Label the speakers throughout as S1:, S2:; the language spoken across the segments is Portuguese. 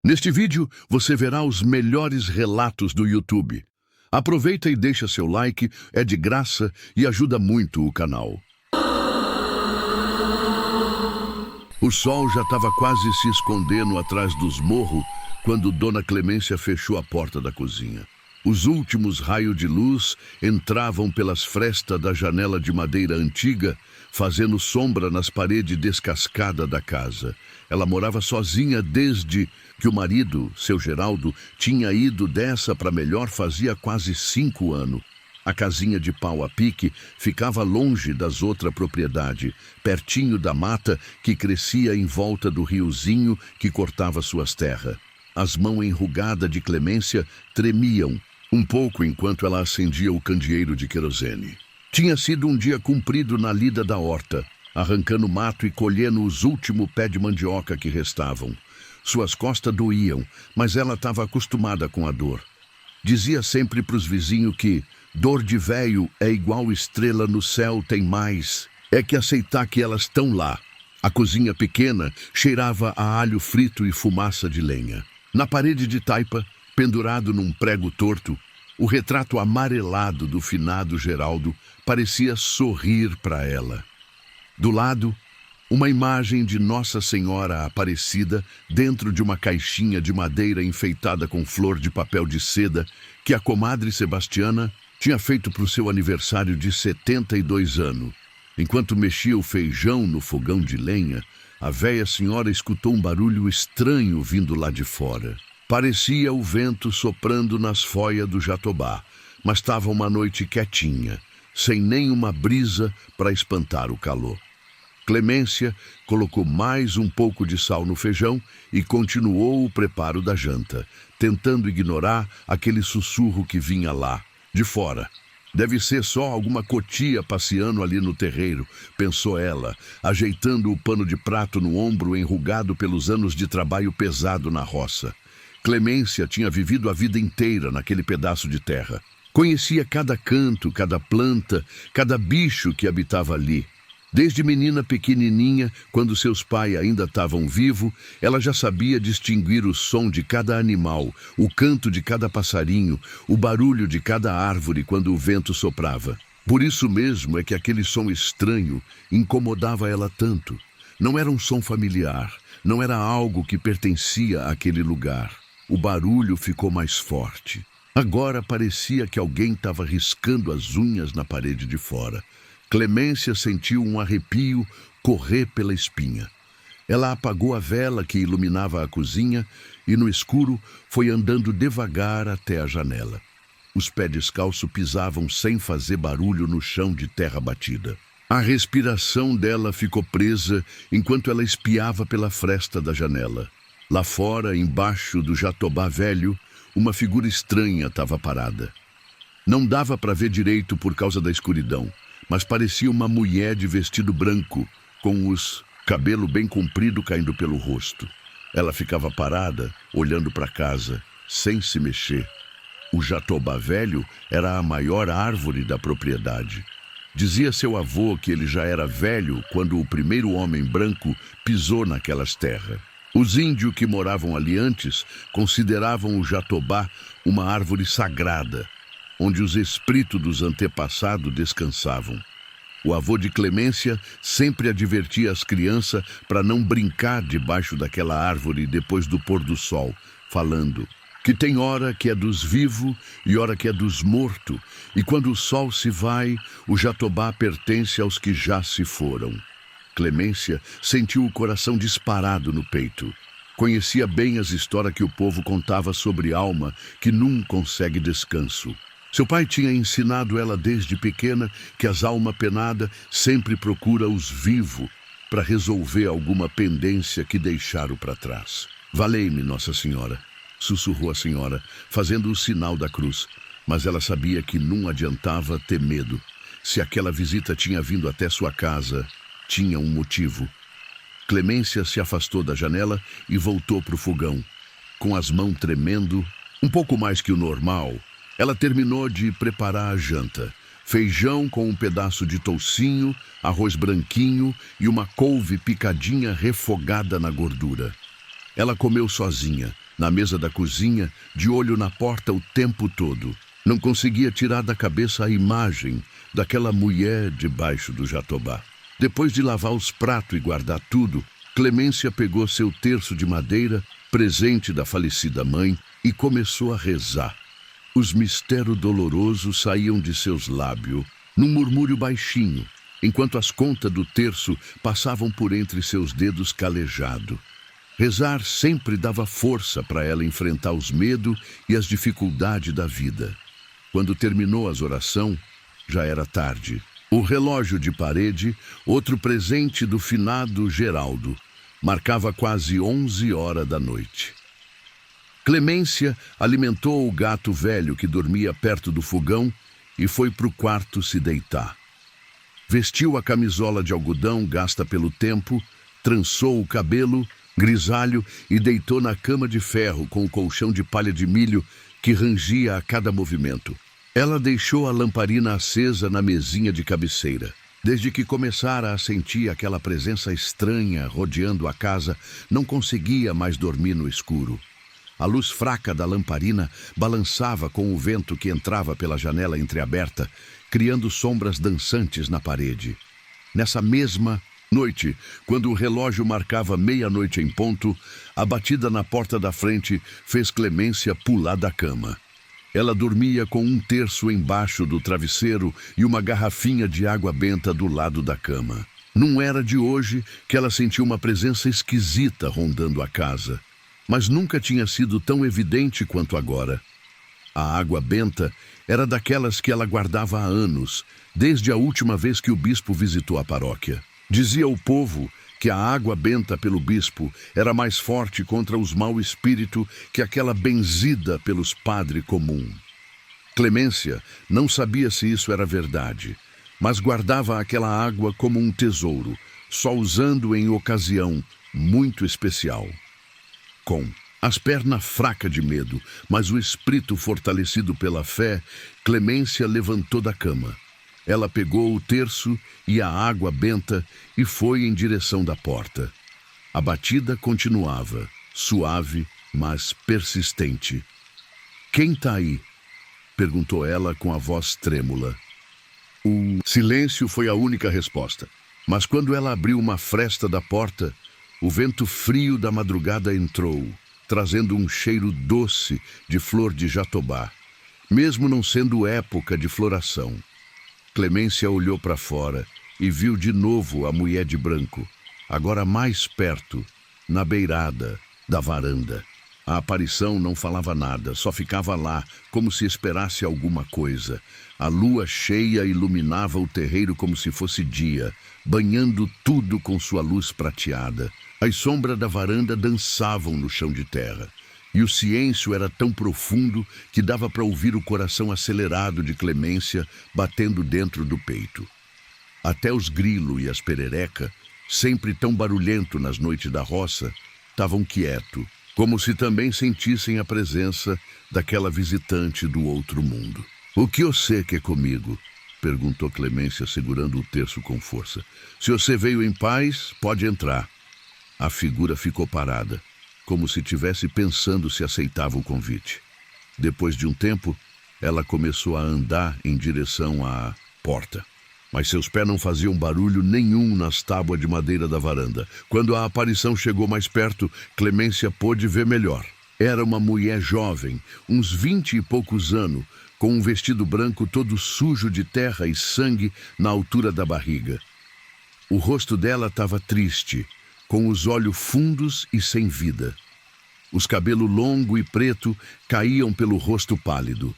S1: Neste vídeo, você verá os melhores relatos do YouTube. Aproveita e deixa seu like, é de graça e ajuda muito o canal. O sol já estava quase se escondendo atrás dos morros quando Dona Clemência fechou a porta da cozinha. Os últimos raios de luz entravam pelas frestas da janela de madeira antiga, fazendo sombra nas paredes descascadas da casa. Ela morava sozinha desde que o marido, seu Geraldo, tinha ido dessa para melhor fazia quase 5 anos. A casinha de pau a pique ficava longe das outras propriedades, pertinho da mata que crescia em volta do riozinho que cortava suas terras. As mãos enrugadas de Clemência tremiam um pouco enquanto ela acendia o candeeiro de querosene. Tinha sido um dia comprido na lida da horta, arrancando mato e colhendo os últimos pés de mandioca que restavam. Suas costas doíam, mas ela estava acostumada com a dor. Dizia sempre para os vizinhos que dor de véio é igual estrela no céu, tem mais. É que aceitar que elas estão lá. A cozinha pequena cheirava a alho frito e fumaça de lenha. Na parede de taipa, pendurado num prego torto, o retrato amarelado do finado Geraldo parecia sorrir para ela. Do lado, uma imagem de Nossa Senhora Aparecida dentro de uma caixinha de madeira enfeitada com flor de papel de seda que a comadre Sebastiana tinha feito para o seu aniversário de 72 anos. Enquanto mexia o feijão no fogão de lenha, a véia senhora escutou um barulho estranho vindo lá de fora. Parecia o vento soprando nas folhas do jatobá, mas estava uma noite quietinha, sem nenhuma brisa para espantar o calor. Clemência colocou mais um pouco de sal no feijão e continuou o preparo da janta, tentando ignorar aquele sussurro que vinha lá, de fora. Deve ser só alguma cotia passeando ali no terreiro, pensou ela, ajeitando o pano de prato no ombro enrugado pelos anos de trabalho pesado na roça. Clemência tinha vivido a vida inteira naquele pedaço de terra. Conhecia cada canto, cada planta, cada bicho que habitava ali. Desde menina pequenininha, quando seus pais ainda estavam vivos, ela já sabia distinguir o som de cada animal, o canto de cada passarinho, o barulho de cada árvore quando o vento soprava. Por isso mesmo é que aquele som estranho incomodava ela tanto. Não era um som familiar, não era algo que pertencia àquele lugar. O barulho ficou mais forte. Agora parecia que alguém estava riscando as unhas na parede de fora. Clemência sentiu um arrepio correr pela espinha. Ela apagou a vela que iluminava a cozinha e, no escuro, foi andando devagar até a janela. Os pés descalços pisavam sem fazer barulho no chão de terra batida. A respiração dela ficou presa enquanto ela espiava pela fresta da janela. Lá fora, embaixo do jatobá velho, uma figura estranha estava parada. Não dava para ver direito por causa da escuridão, mas parecia uma mulher de vestido branco, com os cabelo bem comprido caindo pelo rosto. Ela ficava parada, olhando para casa, sem se mexer. O jatobá velho era a maior árvore da propriedade. Dizia seu avô que ele já era velho quando o primeiro homem branco pisou naquelas terras. Os índios que moravam ali antes consideravam o jatobá uma árvore sagrada, onde os espíritos dos antepassados descansavam. O avô de Clemência sempre advertia as crianças para não brincar debaixo daquela árvore depois do pôr do sol, falando que tem hora que é dos vivos e hora que é dos mortos, e quando o sol se vai, o jatobá pertence aos que já se foram. Clemência sentiu o coração disparado no peito. Conhecia bem as histórias que o povo contava sobre alma que nunca consegue descanso. Seu pai tinha ensinado ela desde pequena que as almas penadas sempre procuram os vivos para resolver alguma pendência que deixaram para trás. Valei-me, Nossa Senhora, sussurrou a senhora, fazendo o sinal da cruz, mas ela sabia que não adiantava ter medo. Se aquela visita tinha vindo até sua casa, tinha um motivo. Clemência se afastou da janela e voltou para o fogão. Com as mãos tremendo, um pouco mais que o normal, ela terminou de preparar a janta. Feijão com um pedaço de toucinho, arroz branquinho e uma couve picadinha refogada na gordura. Ela comeu sozinha, na mesa da cozinha, de olho na porta o tempo todo. Não conseguia tirar da cabeça a imagem daquela mulher debaixo do jatobá. Depois de lavar os pratos e guardar tudo, Clemência pegou seu terço de madeira, presente da falecida mãe, e começou a rezar. Os mistérios dolorosos saíam de seus lábios, num murmúrio baixinho, enquanto as contas do terço passavam por entre seus dedos calejados. Rezar sempre dava força para ela enfrentar os medos e as dificuldades da vida. Quando terminou as orações, já era tarde. O relógio de parede, outro presente do finado Geraldo, marcava quase 11 horas da noite. Clemência alimentou o gato velho que dormia perto do fogão e foi para o quarto se deitar. Vestiu a camisola de algodão gasta pelo tempo, trançou o cabelo grisalho e deitou na cama de ferro com o colchão de palha de milho que rangia a cada movimento. Ela deixou a lamparina acesa na mesinha de cabeceira. Desde que começara a sentir aquela presença estranha rodeando a casa, não conseguia mais dormir no escuro. A luz fraca da lamparina balançava com o vento que entrava pela janela entreaberta, criando sombras dançantes na parede. Nessa mesma noite, quando o relógio marcava meia-noite em ponto, a batida na porta da frente fez Clemência pular da cama. Ela dormia com um terço embaixo do travesseiro e uma garrafinha de água benta do lado da cama. Não era de hoje que ela sentiu uma presença esquisita rondando a casa, mas nunca tinha sido tão evidente quanto agora. A água benta era daquelas que ela guardava há anos, desde a última vez que o bispo visitou a paróquia. Dizia o povo que a água benta pelo bispo era mais forte contra os mau espírito que aquela benzida pelos padres comum. Clemência não sabia se isso era verdade, mas guardava aquela água como um tesouro, só usando em ocasião muito especial. Com as pernas fracas de medo, mas o espírito fortalecido pela fé, Clemência levantou da cama. Ela pegou o terço e a água benta e foi em direção da porta. A batida continuava, suave, mas persistente. "Quem está aí?" perguntou ela com a voz trêmula. O silêncio foi a única resposta. Mas quando ela abriu uma fresta da porta, o vento frio da madrugada entrou, trazendo um cheiro doce de flor de jatobá, mesmo não sendo época de floração. Clemência olhou para fora e viu de novo a mulher de branco, agora mais perto, na beirada da varanda. A aparição não falava nada, só ficava lá, como se esperasse alguma coisa. A lua cheia iluminava o terreiro como se fosse dia, banhando tudo com sua luz prateada. As sombras da varanda dançavam no chão de terra. E o silêncio era tão profundo que dava para ouvir o coração acelerado de Clemência batendo dentro do peito. Até os grilos e as pererecas, sempre tão barulhento nas noites da roça, estavam quietos, como se também sentissem a presença daquela visitante do outro mundo. "O que você quer comigo?" perguntou Clemência, segurando o terço com força. "Se você veio em paz, pode entrar." A figura ficou parada, como se estivesse pensando se aceitava o convite. Depois de um tempo, ela começou a andar em direção à porta. Mas seus pés não faziam barulho nenhum nas tábuas de madeira da varanda. Quando a aparição chegou mais perto, Clemência pôde ver melhor. Era uma mulher jovem, uns 20 e poucos anos, com um vestido branco todo sujo de terra e sangue na altura da barriga. O rosto dela estava triste, com os olhos fundos e sem vida. Os cabelos longo e preto caíam pelo rosto pálido.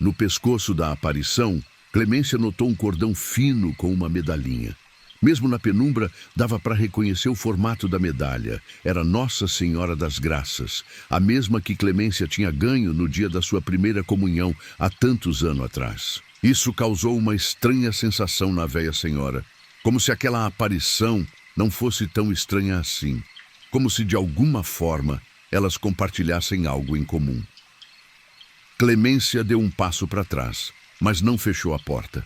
S1: No pescoço da aparição, Clemência notou um cordão fino com uma medalhinha. Mesmo na penumbra, dava para reconhecer o formato da medalha. Era Nossa Senhora das Graças, a mesma que Clemência tinha ganho no dia da sua primeira comunhão, há tantos anos atrás. Isso causou uma estranha sensação na velha senhora, como se aquela aparição não fosse tão estranha assim, como se de alguma forma elas compartilhassem algo em comum. Clemência deu um passo para trás, mas não fechou a porta.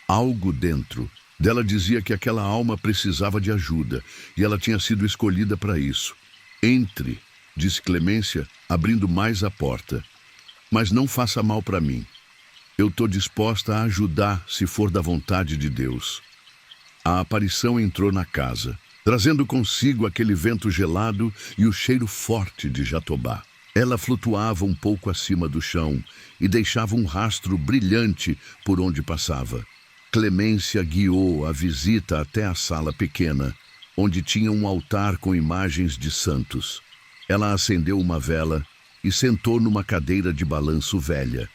S1: Algo dentro dela dizia que aquela alma precisava de ajuda, e ela tinha sido escolhida para isso. "Entre", disse Clemência, abrindo mais a porta. Mas não faça mal para mim. Eu estou disposta a ajudar se for da vontade de Deus. A aparição entrou na casa, trazendo consigo aquele vento gelado e o cheiro forte de jatobá. Ela flutuava um pouco acima do chão e deixava um rastro brilhante por onde passava. Clemência guiou a visita até a sala pequena, onde tinha um altar com imagens de santos. Ela acendeu uma vela e sentou numa cadeira de balanço velha.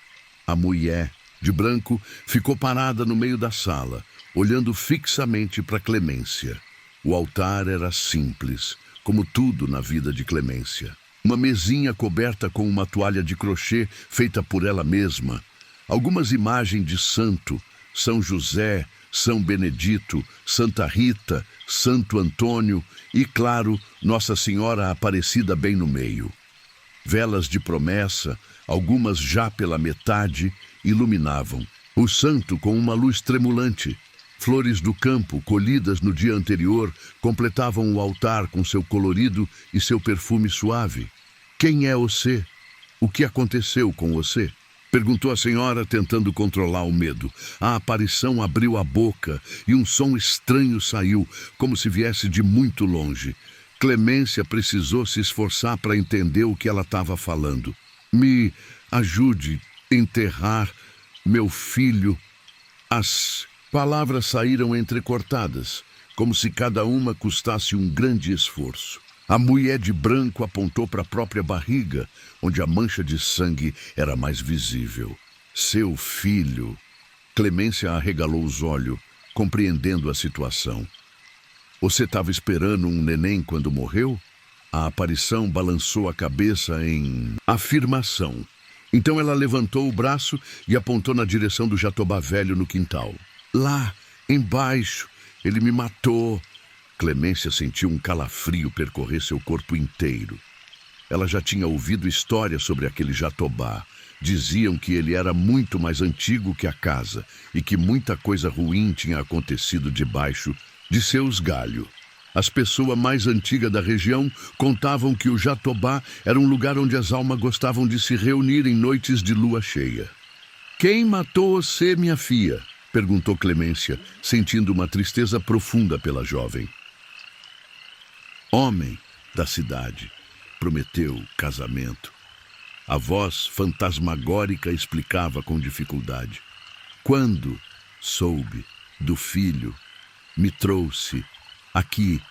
S1: A mulher, de branco, ficou parada no meio da sala, olhando fixamente para Clemência. O altar era simples, como tudo na vida de Clemência. Uma mesinha coberta com uma toalha de crochê feita por ela mesma. Algumas imagens de santo, São José, São Benedito, Santa Rita, Santo Antônio e, claro, Nossa Senhora Aparecida bem no meio. Velas de promessa, algumas já pela metade, iluminavam o santo com uma luz tremulante. Flores do campo, colhidas no dia anterior, completavam o altar com seu colorido e seu perfume suave. Quem é você? O que aconteceu com você? Perguntou a senhora, tentando controlar o medo. A aparição abriu a boca e um som estranho saiu, como se viesse de muito longe. Clemência precisou se esforçar para entender o que ela estava falando. Me ajude a enterrar meu filho. As palavras saíram entrecortadas, como se cada uma custasse um grande esforço. A mulher de branco apontou para a própria barriga, onde a mancha de sangue era mais visível. Seu filho. Clemência arregalou os olhos, compreendendo a situação. Você estava esperando um neném quando morreu? A aparição balançou a cabeça em afirmação. Então ela levantou o braço e apontou na direção do jatobá velho no quintal. Lá, embaixo, ele me matou. Clemência sentiu um calafrio percorrer seu corpo inteiro. Ela já tinha ouvido histórias sobre aquele jatobá. Diziam que ele era muito mais antigo que a casa e que muita coisa ruim tinha acontecido debaixo de seus galhos. As pessoas mais antigas da região contavam que o jatobá era um lugar onde as almas gostavam de se reunir em noites de lua cheia. Quem matou você, minha filha? Perguntou Clemência, sentindo uma tristeza profunda pela jovem. Homem da cidade, prometeu casamento. A voz fantasmagórica explicava com dificuldade. Quando soube do filho, me trouxe aqui,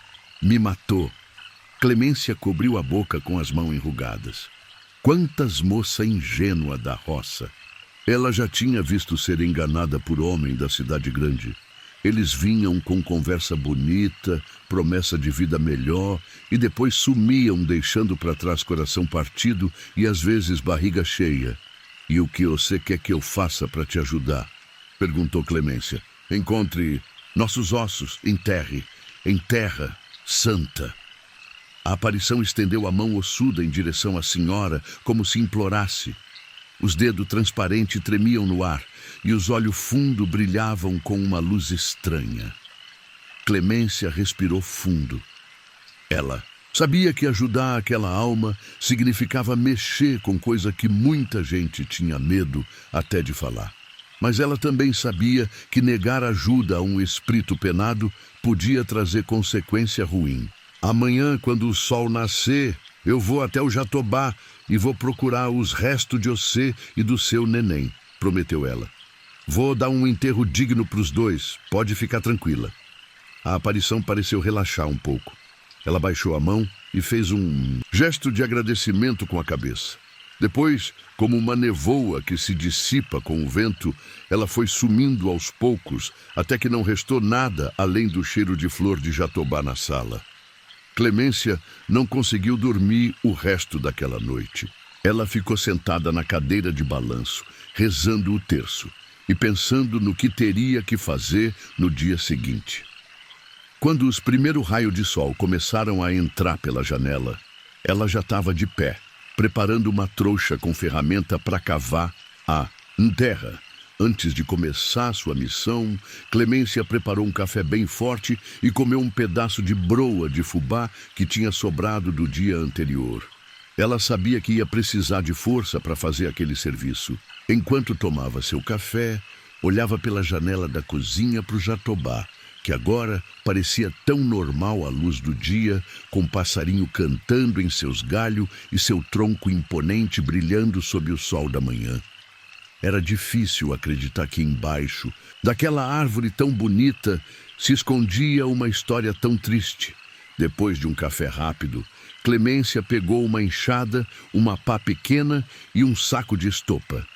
S1: me matou. Clemência cobriu a boca com as mãos enrugadas. Quantas moça ingênua da roça! Ela já tinha visto ser enganada por homem da cidade grande. Eles vinham com conversa bonita, promessa de vida melhor, e depois sumiam, deixando para trás coração partido e às vezes barriga cheia. E o que você quer que eu faça para te ajudar? Perguntou Clemência. Encontre nossos ossos, enterre, em terra santa. A aparição estendeu a mão ossuda em direção à senhora, como se implorasse. Os dedos transparentes tremiam no ar e os olhos fundos brilhavam com uma luz estranha. Clemência respirou fundo. Ela sabia que ajudar aquela alma significava mexer com coisa que muita gente tinha medo até de falar. Mas ela também sabia que negar ajuda a um espírito penado podia trazer consequência ruim. Amanhã, quando o sol nascer, eu vou até o jatobá e vou procurar os restos de você e do seu neném, prometeu ela. Vou dar um enterro digno para os dois, pode ficar tranquila. A aparição pareceu relaxar um pouco. Ela baixou a mão e fez um gesto de agradecimento com a cabeça. Depois, como uma nevoa que se dissipa com o vento, ela foi sumindo aos poucos, até que não restou nada além do cheiro de flor de jatobá na sala. Clemência não conseguiu dormir o resto daquela noite. Ela ficou sentada na cadeira de balanço, rezando o terço e pensando no que teria que fazer no dia seguinte. Quando os primeiros raios de sol começaram a entrar pela janela, ela já estava de pé, preparando uma trouxa com ferramenta para cavar a terra. Antes de começar sua missão, Clemência preparou um café bem forte e comeu um pedaço de broa de fubá que tinha sobrado do dia anterior. Ela sabia que ia precisar de força para fazer aquele serviço. Enquanto tomava seu café, olhava pela janela da cozinha para o jatobá, que agora parecia tão normal à luz do dia, com um passarinho cantando em seus galhos e seu tronco imponente brilhando sob o sol da manhã. Era difícil acreditar que embaixo, daquela árvore tão bonita, se escondia uma história tão triste. Depois de um café rápido, Clemência pegou uma enxada, uma pá pequena e um saco de estopa.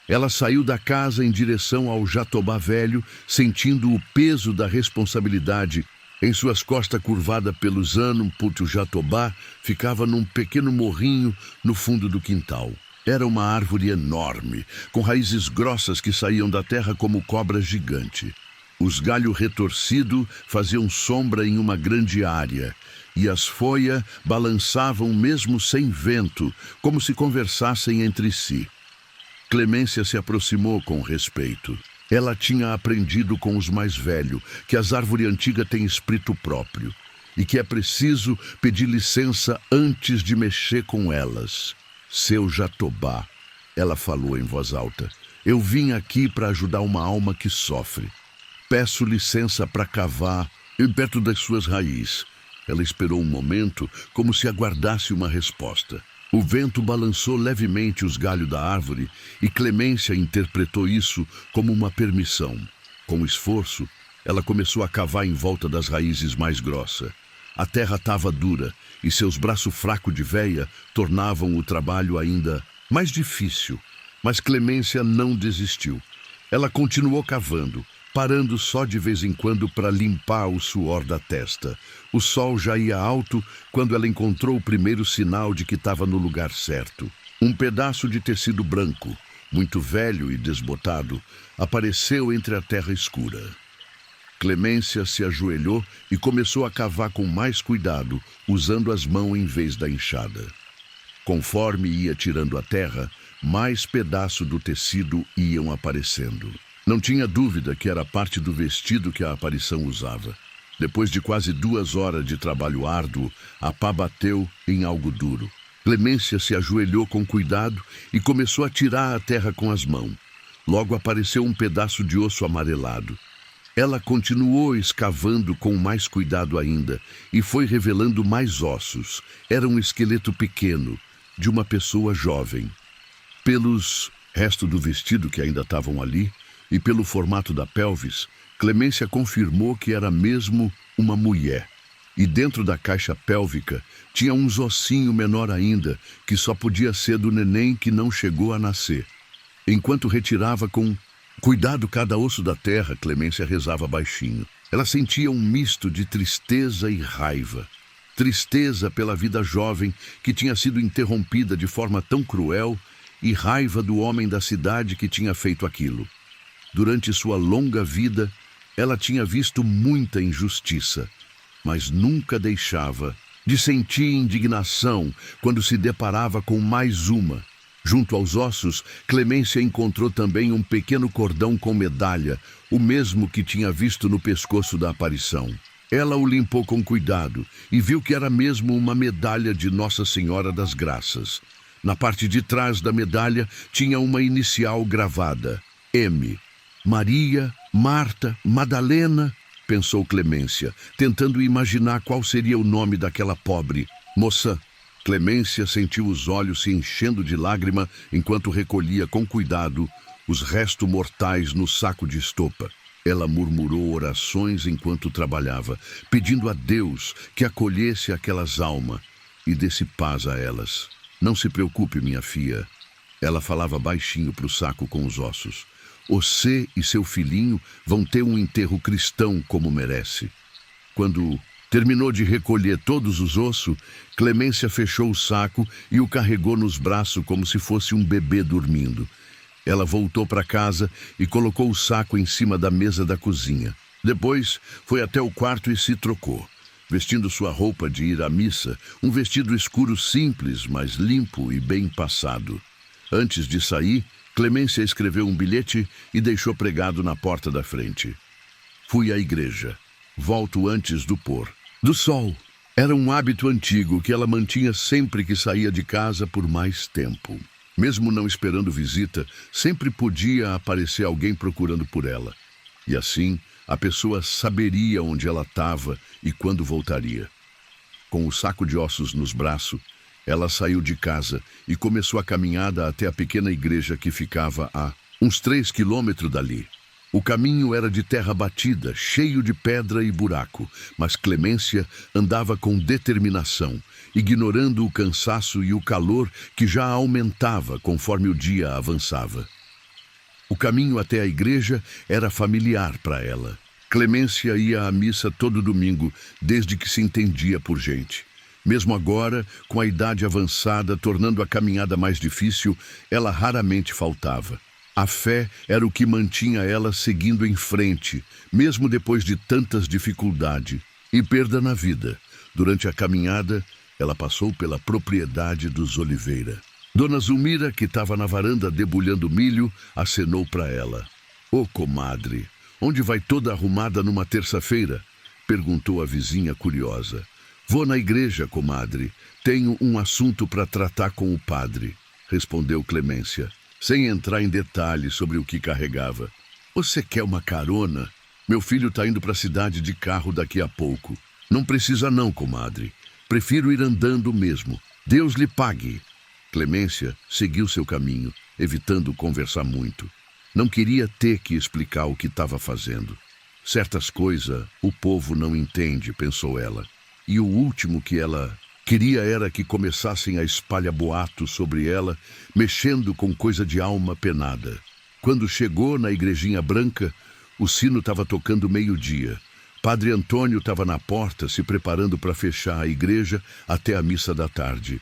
S1: Ela saiu da casa em direção ao jatobá velho, sentindo o peso da responsabilidade. Em suas costas, curvada pelos anos, o jatobá ficava num pequeno morrinho no fundo do quintal. Era uma árvore enorme, com raízes grossas que saíam da terra como cobra gigante. Os galhos retorcidos faziam sombra em uma grande área, e as folhas balançavam mesmo sem vento, como se conversassem entre si. Clemência se aproximou com respeito. Ela tinha aprendido com os mais velhos que as árvores antigas têm espírito próprio e que é preciso pedir licença antes de mexer com elas. Seu jatobá, ela falou em voz alta, eu vim aqui para ajudar uma alma que sofre. Peço licença para cavar perto das suas raízes. Ela esperou um momento, como se aguardasse uma resposta. O vento balançou levemente os galhos da árvore e Clemência interpretou isso como uma permissão. Com esforço, ela começou a cavar em volta das raízes mais grossas. A terra estava dura e seus braços fracos de veia tornavam o trabalho ainda mais difícil. Mas Clemência não desistiu. Ela continuou cavando, parando só de vez em quando para limpar o suor da testa. O sol já ia alto quando ela encontrou o primeiro sinal de que estava no lugar certo. Um pedaço de tecido branco, muito velho e desbotado, apareceu entre a terra escura. Clemência se ajoelhou e começou a cavar com mais cuidado, usando as mãos em vez da enxada. Conforme ia tirando a terra, mais pedaços do tecido iam aparecendo. Não tinha dúvida que era parte do vestido que a aparição usava. Depois de quase 2 horas de trabalho árduo, a pá bateu em algo duro. Clemência se ajoelhou com cuidado e começou a tirar a terra com as mãos. Logo apareceu um pedaço de osso amarelado. Ela continuou escavando com mais cuidado ainda e foi revelando mais ossos. Era um esqueleto pequeno, de uma pessoa jovem. Pelos restos do vestido que ainda estavam ali, e pelo formato da pelvis, Clemência confirmou que era mesmo uma mulher. E dentro da caixa pélvica tinha uns ossinhos menor ainda, que só podia ser do neném que não chegou a nascer. Enquanto retirava com cuidado cada osso da terra, Clemência rezava baixinho. Ela sentia um misto de tristeza e raiva. Tristeza pela vida jovem que tinha sido interrompida de forma tão cruel e raiva do homem da cidade que tinha feito aquilo. Durante sua longa vida, ela tinha visto muita injustiça, mas nunca deixava de sentir indignação quando se deparava com mais uma. Junto aos ossos, Clemência encontrou também um pequeno cordão com medalha, o mesmo que tinha visto no pescoço da aparição. Ela o limpou com cuidado e viu que era mesmo uma medalha de Nossa Senhora das Graças. Na parte de trás da medalha tinha uma inicial gravada, M. Maria, Marta, Madalena, pensou Clemência, tentando imaginar qual seria o nome daquela pobre moça. Clemência sentiu os olhos se enchendo de lágrima enquanto recolhia com cuidado os restos mortais no saco de estopa. Ela murmurou orações enquanto trabalhava, pedindo a Deus que acolhesse aquelas almas e desse paz a elas. Não se preocupe, minha filha. Ela falava baixinho para o saco com os ossos. Você e seu filhinho vão ter um enterro cristão como merece. Quando terminou de recolher todos os ossos, Clemência fechou o saco e o carregou nos braços como se fosse um bebê dormindo. Ela voltou para casa e colocou o saco em cima da mesa da cozinha. Depois foi até o quarto e se trocou, vestindo sua roupa de ir à missa, um vestido escuro simples, mas limpo e bem passado. Antes de sair, Clemência escreveu um bilhete e deixou pregado na porta da frente. Fui à igreja. Volto antes do pôr do sol. Era um hábito antigo que ela mantinha sempre que saía de casa por mais tempo. Mesmo não esperando visita, sempre podia aparecer alguém procurando por ela. E assim, a pessoa saberia onde ela estava e quando voltaria. Com o saco de ossos nos braços, ela saiu de casa e começou a caminhada até a pequena igreja que ficava a uns 3 quilômetros dali. O caminho era de terra batida, cheio de pedra e buraco, mas Clemência andava com determinação, ignorando o cansaço e o calor que já aumentava conforme o dia avançava. O caminho até a igreja era familiar para ela. Clemência ia à missa todo domingo, desde que se entendia por gente. Mesmo agora, com a idade avançada, tornando a caminhada mais difícil, ela raramente faltava. A fé era o que mantinha ela seguindo em frente, mesmo depois de tantas dificuldades e perda na vida. Durante a caminhada, ela passou pela propriedade dos Oliveira. Dona Zulmira, que estava na varanda debulhando milho, acenou para ela. Ô, comadre, onde vai toda arrumada numa terça-feira? Perguntou a vizinha curiosa. Vou na igreja, comadre. Tenho um assunto para tratar com o padre, respondeu Clemência, sem entrar em detalhes sobre o que carregava. Você quer uma carona? Meu filho está indo para a cidade de carro daqui a pouco. Não precisa não, comadre. Prefiro ir andando mesmo. Deus lhe pague. Clemência seguiu seu caminho, evitando conversar muito. Não queria ter que explicar o que estava fazendo. Certas coisas o povo não entende, pensou ela. E o último que ela queria era que começassem a espalhar boatos sobre ela, mexendo com coisa de alma penada. Quando chegou na igrejinha branca, o sino estava tocando 12:00. Padre Antônio estava na porta, se preparando para fechar a igreja até a missa da tarde.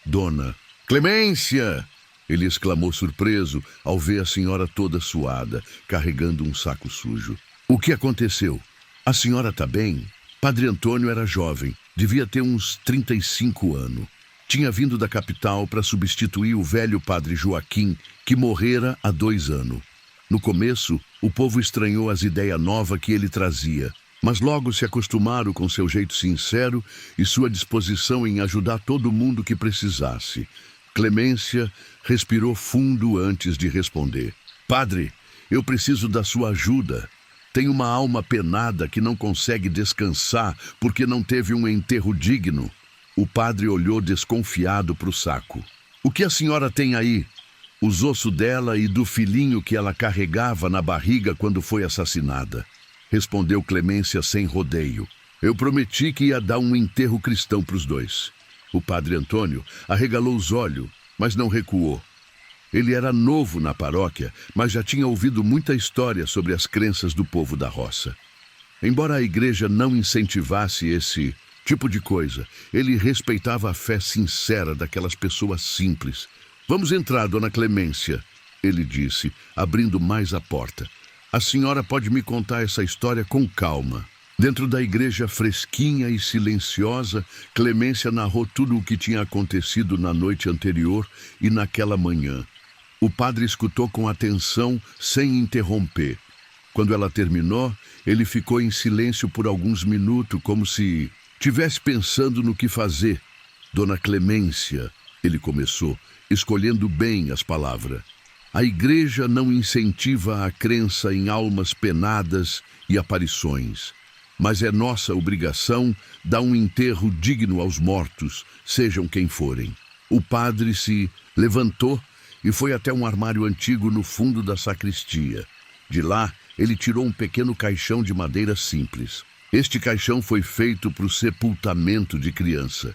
S1: Dona Clemência! Ele exclamou surpreso ao ver a senhora toda suada, carregando um saco sujo. O que aconteceu? A senhora está bem? Padre Antônio era jovem, devia ter uns 35 anos. Tinha vindo da capital para substituir o velho padre Joaquim, que morrera há 2 anos. No começo, o povo estranhou as ideias novas que ele trazia, mas logo se acostumaram com seu jeito sincero e sua disposição em ajudar todo mundo que precisasse. Clemência respirou fundo antes de responder. Padre, eu preciso da sua ajuda. Tenho uma alma penada que não consegue descansar porque não teve um enterro digno. O padre olhou desconfiado para o saco. O que a senhora tem aí? Os ossos dela e do filhinho que ela carregava na barriga quando foi assassinada. Respondeu Clemência sem rodeio. Eu prometi que ia dar um enterro cristão para os dois. O padre Antônio arregalou os olhos, mas não recuou. Ele era novo na paróquia, mas já tinha ouvido muita história sobre as crenças do povo da roça. Embora a igreja não incentivasse esse tipo de coisa, ele respeitava a fé sincera daquelas pessoas simples. Vamos entrar, dona Clemência, ele disse, abrindo mais a porta. A senhora pode me contar essa história com calma. Dentro da igreja fresquinha e silenciosa, Clemência narrou tudo o que tinha acontecido na noite anterior e naquela manhã. O padre escutou com atenção, sem interromper. Quando ela terminou, ele ficou em silêncio por alguns minutos, como se tivesse pensando no que fazer. Dona Clemência, ele começou, escolhendo bem as palavras. A igreja não incentiva a crença em almas penadas e aparições, mas é nossa obrigação dar um enterro digno aos mortos, sejam quem forem. O padre se levantou e foi até um armário antigo no fundo da sacristia. De lá, ele tirou um pequeno caixão de madeira simples. Este caixão foi feito para o sepultamento de criança.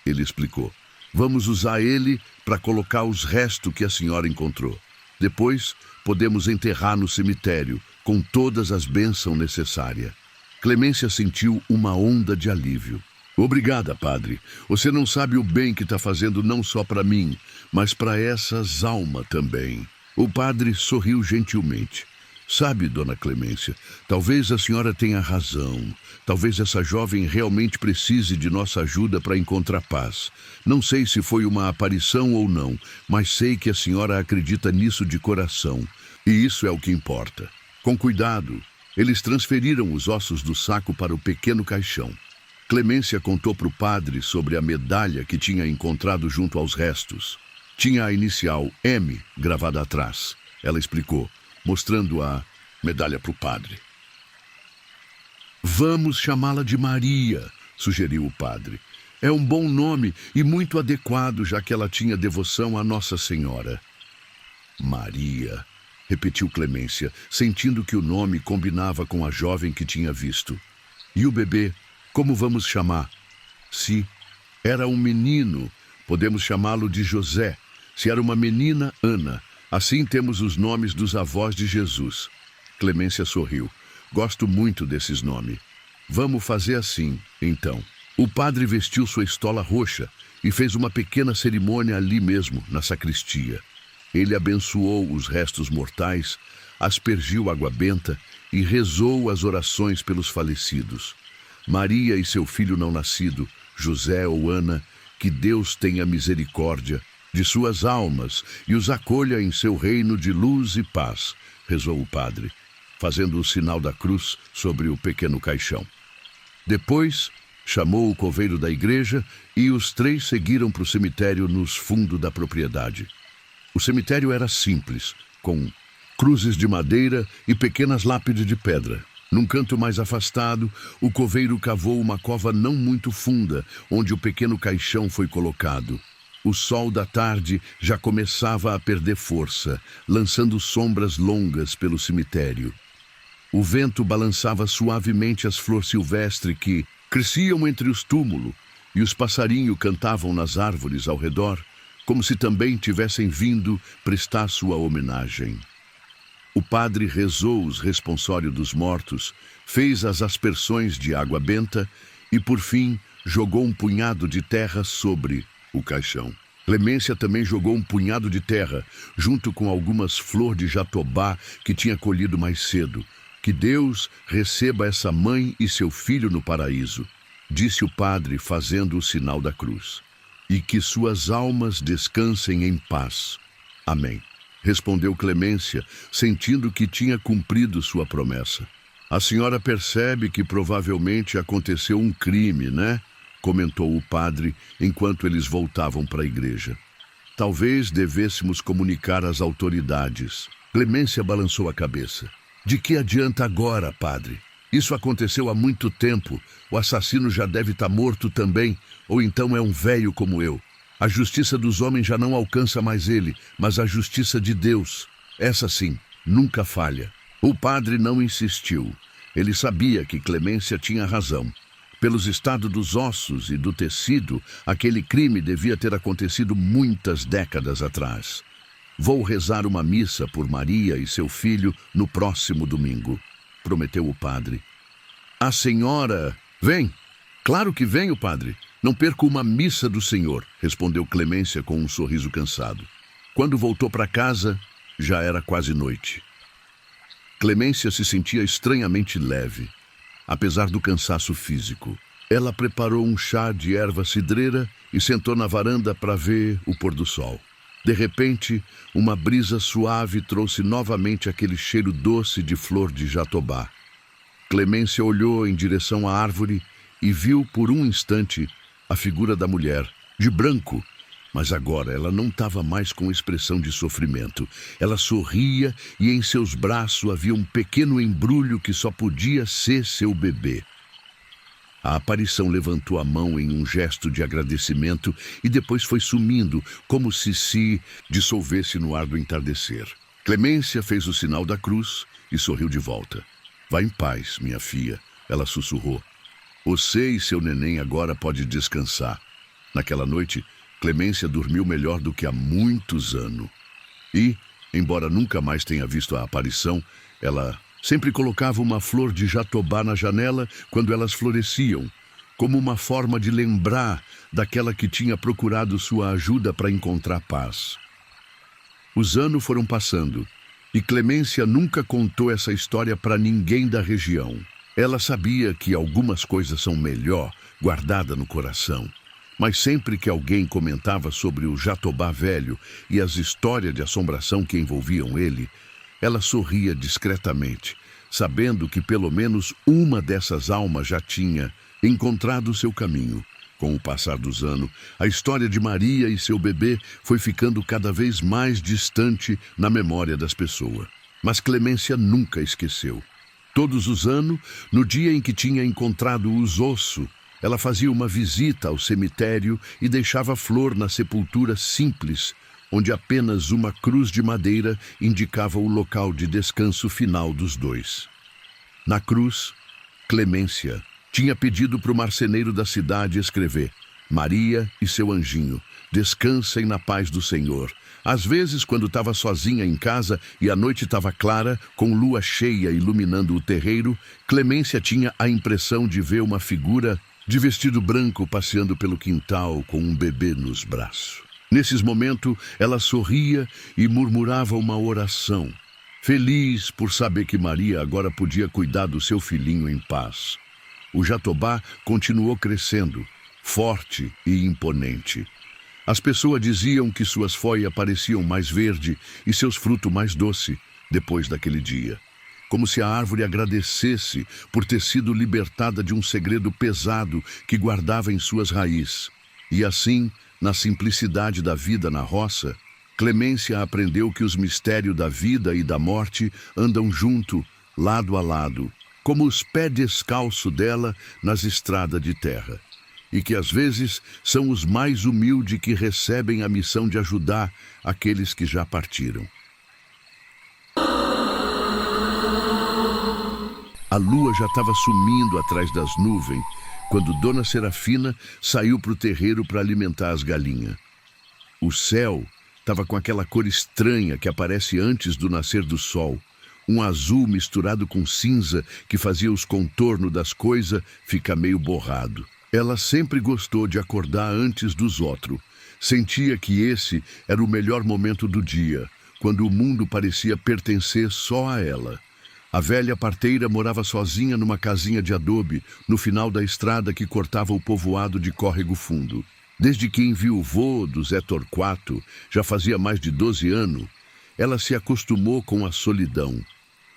S1: Ele explicou. Vamos usar ele para colocar os restos que a senhora encontrou. Depois, podemos enterrar no cemitério, com todas as bênçãos necessárias. Clemência sentiu uma onda de alívio. Obrigada, padre. Você não sabe o bem que está fazendo não só para mim, mas para essas almas também. O padre sorriu gentilmente. Sabe, dona Clemência, talvez a senhora tenha razão. Talvez essa jovem realmente precise de nossa ajuda para encontrar paz. Não sei se foi uma aparição ou não, mas sei que a senhora acredita nisso de coração. E isso é o que importa. Com cuidado, eles transferiram os ossos do saco para o pequeno caixão. Clemência contou para o padre sobre a medalha que tinha encontrado junto aos restos. Tinha a inicial M gravada atrás. Ela explicou, mostrando a medalha para o padre. Vamos chamá-la de Maria, sugeriu o padre. É um bom nome e muito adequado, já que ela tinha devoção à Nossa Senhora. Maria, repetiu Clemência, sentindo que o nome combinava com a jovem que tinha visto. E o bebê, como vamos chamar? Se era um menino, podemos chamá-lo de José. Se era uma menina, Ana. Assim temos os nomes dos avós de Jesus. Clemência sorriu. Gosto muito desses nomes. Vamos fazer assim, então. O padre vestiu sua estola roxa e fez uma pequena cerimônia ali mesmo, na sacristia. Ele abençoou os restos mortais, aspergiu água benta e rezou as orações pelos falecidos. Maria e seu filho não nascido, José ou Ana, que Deus tenha misericórdia de suas almas e os acolha em seu reino de luz e paz, rezou o padre, fazendo o sinal da cruz sobre o pequeno caixão. Depois, chamou o coveiro da igreja e os três seguiram para o cemitério nos fundos da propriedade. O cemitério era simples, com cruzes de madeira e pequenas lápides de pedra. Num canto mais afastado, o coveiro cavou uma cova não muito funda, onde o pequeno caixão foi colocado. O sol da tarde já começava a perder força, lançando sombras longas pelo cemitério. O vento balançava suavemente as flores silvestres que cresciam entre os túmulos, e os passarinhos cantavam nas árvores ao redor, como se também tivessem vindo prestar sua homenagem. O padre rezou os responsórios dos mortos, fez as aspersões de água benta e, por fim, jogou um punhado de terra sobre o caixão. Clemência também jogou um punhado de terra, junto com algumas flores de jatobá que tinha colhido mais cedo. Que Deus receba essa mãe e seu filho no paraíso, disse o padre, fazendo o sinal da cruz. E que suas almas descansem em paz. Amém. Respondeu Clemência, sentindo que tinha cumprido sua promessa. A senhora percebe que provavelmente aconteceu um crime, né? Comentou o padre, enquanto eles voltavam para a igreja. Talvez devêssemos comunicar às autoridades. Clemência balançou a cabeça. De que adianta agora, padre? Isso aconteceu há muito tempo. O assassino já deve estar morto também, ou então é um velho como eu. A justiça dos homens já não alcança mais ele, mas a justiça de Deus, essa sim, nunca falha. O padre não insistiu. Ele sabia que Clemência tinha razão. Pelos estados dos ossos e do tecido, aquele crime devia ter acontecido muitas décadas atrás. Vou rezar uma missa por Maria e seu filho no próximo domingo, prometeu o padre. A senhora... Vem! Claro que venho, padre. Não perco uma missa do Senhor, respondeu Clemência com um sorriso cansado. Quando voltou para casa, já era quase noite. Clemência se sentia estranhamente leve, apesar do cansaço físico. Ela preparou um chá de erva cidreira e sentou na varanda para ver o pôr do sol. De repente, uma brisa suave trouxe novamente aquele cheiro doce de flor de jatobá. Clemência olhou em direção à árvore e viu por um instante a figura da mulher, de branco, mas agora ela não estava mais com expressão de sofrimento. Ela sorria e em seus braços havia um pequeno embrulho que só podia ser seu bebê. A aparição levantou a mão em um gesto de agradecimento e depois foi sumindo, como se dissolvesse no ar do entardecer. Clemência fez o sinal da cruz e sorriu de volta. Vá em paz, minha filha, ela sussurrou. Você e seu neném agora pode descansar. Naquela noite, Clemência dormiu melhor do que há muitos anos. E, embora nunca mais tenha visto a aparição, ela sempre colocava uma flor de jatobá na janela quando elas floresciam, como uma forma de lembrar daquela que tinha procurado sua ajuda para encontrar paz. Os anos foram passando e Clemência nunca contou essa história para ninguém da região. Ela sabia que algumas coisas são melhor guardadas no coração, mas sempre que alguém comentava sobre o jatobá velho e as histórias de assombração que envolviam ele, ela sorria discretamente, sabendo que pelo menos uma dessas almas já tinha encontrado seu caminho. Com o passar dos anos, a história de Maria e seu bebê foi ficando cada vez mais distante na memória das pessoas. Mas Clemência nunca esqueceu. Todos os anos, no dia em que tinha encontrado os ossos, ela fazia uma visita ao cemitério e deixava flor na sepultura simples, onde apenas uma cruz de madeira indicava o local de descanso final dos dois. Na cruz, Clemência tinha pedido para o marceneiro da cidade escrever: Maria e seu anjinho, descansem na paz do Senhor. Às vezes, quando estava sozinha em casa e a noite estava clara, com lua cheia iluminando o terreiro, Clemência tinha a impressão de ver uma figura de vestido branco passeando pelo quintal com um bebê nos braços. Nesses momentos, ela sorria e murmurava uma oração, feliz por saber que Maria agora podia cuidar do seu filhinho em paz. O jatobá continuou crescendo, forte e imponente. As pessoas diziam que suas folhas pareciam mais verde e seus frutos mais doce depois daquele dia, como se a árvore agradecesse por ter sido libertada de um segredo pesado que guardava em suas raízes. E assim, na simplicidade da vida na roça, Clemência aprendeu que os mistérios da vida e da morte andam junto, lado a lado, como os pés descalços dela nas estradas de terra, e que às vezes são os mais humildes que recebem a missão de ajudar aqueles que já partiram. A lua já estava sumindo atrás das nuvens, quando Dona Serafina saiu para o terreiro para alimentar as galinhas. O céu estava com aquela cor estranha que aparece antes do nascer do sol, um azul misturado com cinza que fazia os contornos das coisas ficar meio borrado. Ela sempre gostou de acordar antes dos outros. Sentia que esse era o melhor momento do dia, quando o mundo parecia pertencer só a ela. A velha parteira morava sozinha numa casinha de adobe, no final da estrada que cortava o povoado de Córrego Fundo. Desde que enviuvou do Zé Torquato, já fazia mais de 12 anos, ela se acostumou com a solidão.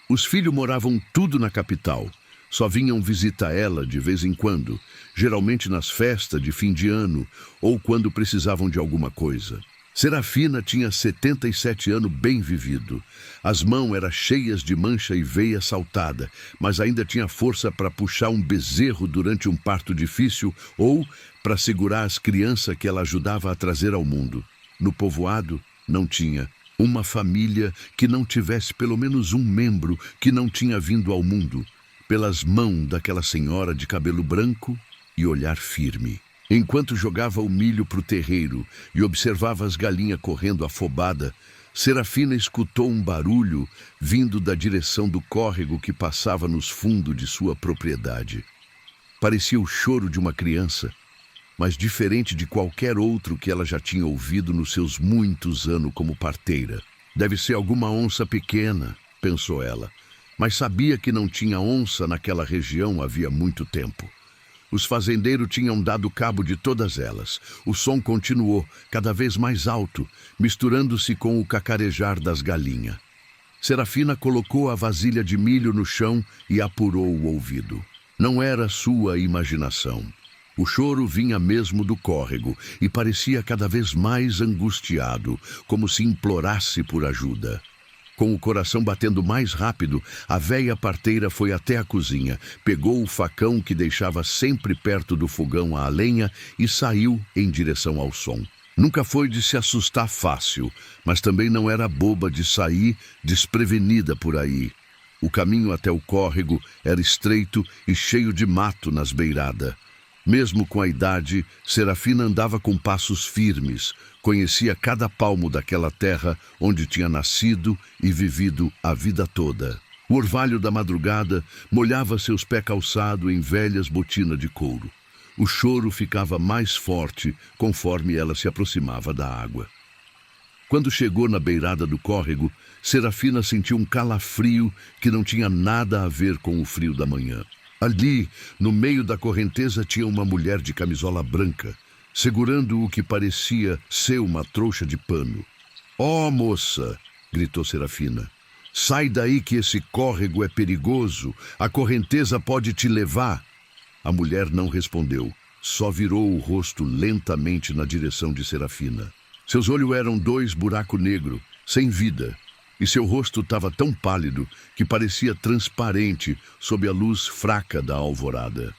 S1: Os filhos moravam tudo na capital. Só vinham visitar ela de vez em quando, geralmente nas festas de fim de ano ou quando precisavam de alguma coisa. Serafina tinha 77 anos bem vivido. As mãos eram cheias de mancha e veia saltada, mas ainda tinha força para puxar um bezerro durante um parto difícil ou para segurar as crianças que ela ajudava a trazer ao mundo. No povoado, não tinha uma família que não tivesse pelo menos um membro que não tinha vindo ao mundo, pelas mãos daquela senhora de cabelo branco e olhar firme. Enquanto jogava o milho para o terreiro e observava as galinhas correndo afobada, Serafina escutou um barulho vindo da direção do córrego que passava nos fundos de sua propriedade. Parecia o choro de uma criança, mas diferente de qualquer outro que ela já tinha ouvido nos seus muitos anos como parteira. Deve ser alguma onça pequena, pensou ela, mas sabia que não tinha onça naquela região havia muito tempo. Os fazendeiros tinham dado cabo de todas elas. O som continuou, cada vez mais alto, misturando-se com o cacarejar das galinhas. Serafina colocou a vasilha de milho no chão e apurou o ouvido. Não era sua imaginação. O choro vinha mesmo do córrego e parecia cada vez mais angustiado, como se implorasse por ajuda. Com o coração batendo mais rápido, a véia parteira foi até a cozinha, pegou o facão que deixava sempre perto do fogão a lenha e saiu em direção ao som. Nunca foi de se assustar fácil, mas também não era boba de sair desprevenida por aí. O caminho até o córrego era estreito e cheio de mato nas beiradas. Mesmo com a idade, Serafina andava com passos firmes, conhecia cada palmo daquela terra onde tinha nascido e vivido a vida toda. O orvalho da madrugada molhava seus pés calçados em velhas botinas de couro. O choro ficava mais forte conforme ela se aproximava da água. Quando chegou na beirada do córrego, Serafina sentiu um calafrio que não tinha nada a ver com o frio da manhã. Ali, no meio da correnteza, tinha uma mulher de camisola branca, segurando o que parecia ser uma trouxa de pano. "Ó, moça!" gritou Serafina. "Sai daí que esse córrego é perigoso, a correnteza pode te levar." A mulher não respondeu, só virou o rosto lentamente na direção de Serafina. Seus olhos eram 2 buracos negros, sem vida, e seu rosto estava tão pálido que parecia transparente sob a luz fraca da alvorada.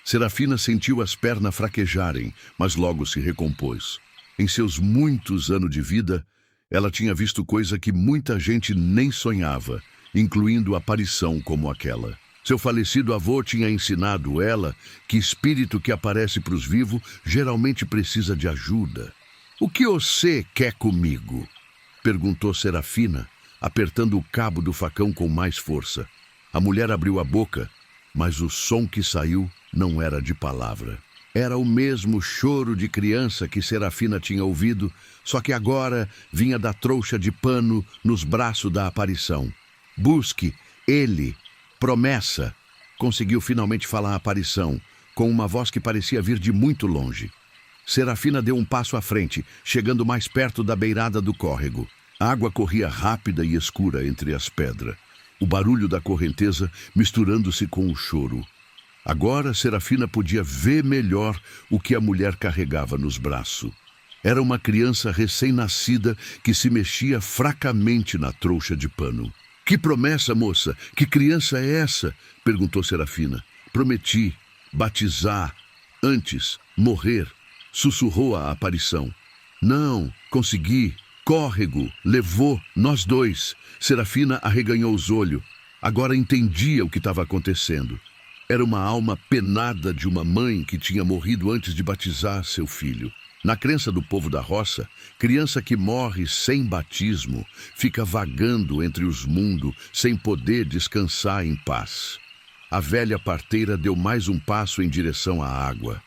S1: Serafina sentiu as pernas fraquejarem, mas logo se recompôs. Em seus muitos anos de vida, ela tinha visto coisa que muita gente nem sonhava, incluindo aparição como aquela. Seu falecido avô tinha ensinado ela que espírito que aparece para os vivos geralmente precisa de ajuda. "O que você quer comigo?" perguntou Serafina, apertando o cabo do facão com mais força. A mulher abriu a boca, mas o som que saiu não era de palavra. Era o mesmo choro de criança que Serafina tinha ouvido, só que agora vinha da trouxa de pano nos braços da aparição. "Busque ele, promessa", conseguiu finalmente falar a aparição, com uma voz que parecia vir de muito longe. Serafina deu um passo à frente, chegando mais perto da beirada do córrego. A água corria rápida e escura entre as pedras, o barulho da correnteza misturando-se com o choro. Agora Serafina podia ver melhor o que a mulher carregava nos braços. Era uma criança recém-nascida que se mexia fracamente na trouxa de pano. "Que promessa, moça? Que criança é essa?" perguntou Serafina. "Prometi batizar, antes morrer", sussurrou a aparição. "Não, consegui. Córrego, levou, nós 2. Serafina arreganhou os olhos. Agora entendia o que estava acontecendo. Era uma alma penada de uma mãe que tinha morrido antes de batizar seu filho. Na crença do povo da roça, criança que morre sem batismo fica vagando entre os mundos sem poder descansar em paz. A velha parteira deu mais um passo em direção à água.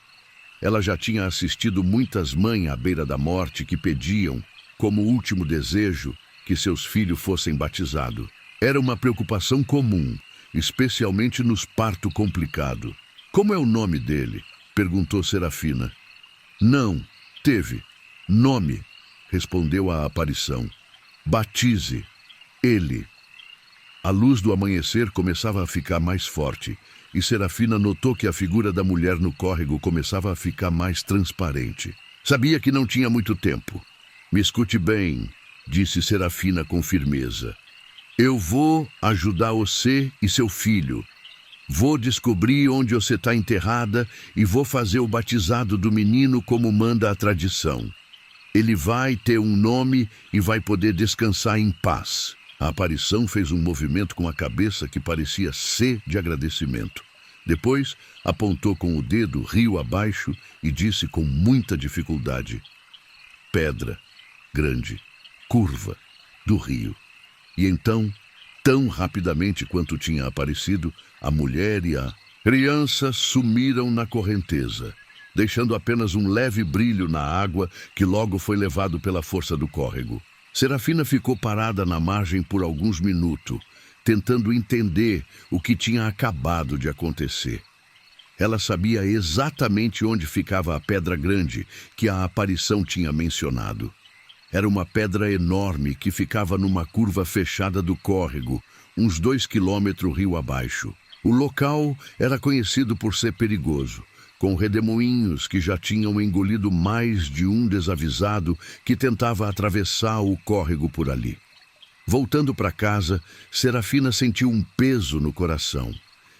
S1: Ela já tinha assistido muitas mães à beira da morte que pediam, como último desejo, que seus filhos fossem batizados. Era uma preocupação comum, especialmente nos partos complicados. "Como é o nome dele?" perguntou Serafina. "Não, teve nome", respondeu a aparição. "Batize ele." A luz do amanhecer começava a ficar mais forte, e Serafina notou que a figura da mulher no córrego começava a ficar mais transparente. Sabia que não tinha muito tempo. "Me escute bem", disse Serafina com firmeza. "Eu vou ajudar você e seu filho. Vou descobrir onde você está enterrada e vou fazer o batizado do menino como manda a tradição. Ele vai ter um nome e vai poder descansar em paz." A aparição fez um movimento com a cabeça que parecia C de agradecimento. Depois, apontou com o dedo rio abaixo e disse com muita dificuldade: "Pedra grande, curva, do rio." E então, tão rapidamente quanto tinha aparecido, a mulher e a criança sumiram na correnteza, deixando apenas um leve brilho na água que logo foi levado pela força do córrego. Serafina ficou parada na margem por alguns minutos, tentando entender o que tinha acabado de acontecer. Ela sabia exatamente onde ficava a pedra grande que a aparição tinha mencionado. Era uma pedra enorme que ficava numa curva fechada do córrego, uns 2 quilômetros rio abaixo. O local era conhecido por ser perigoso, com redemoinhos que já tinham engolido mais de um desavisado que tentava atravessar o córrego por ali. Voltando para casa, Serafina sentiu um peso no coração.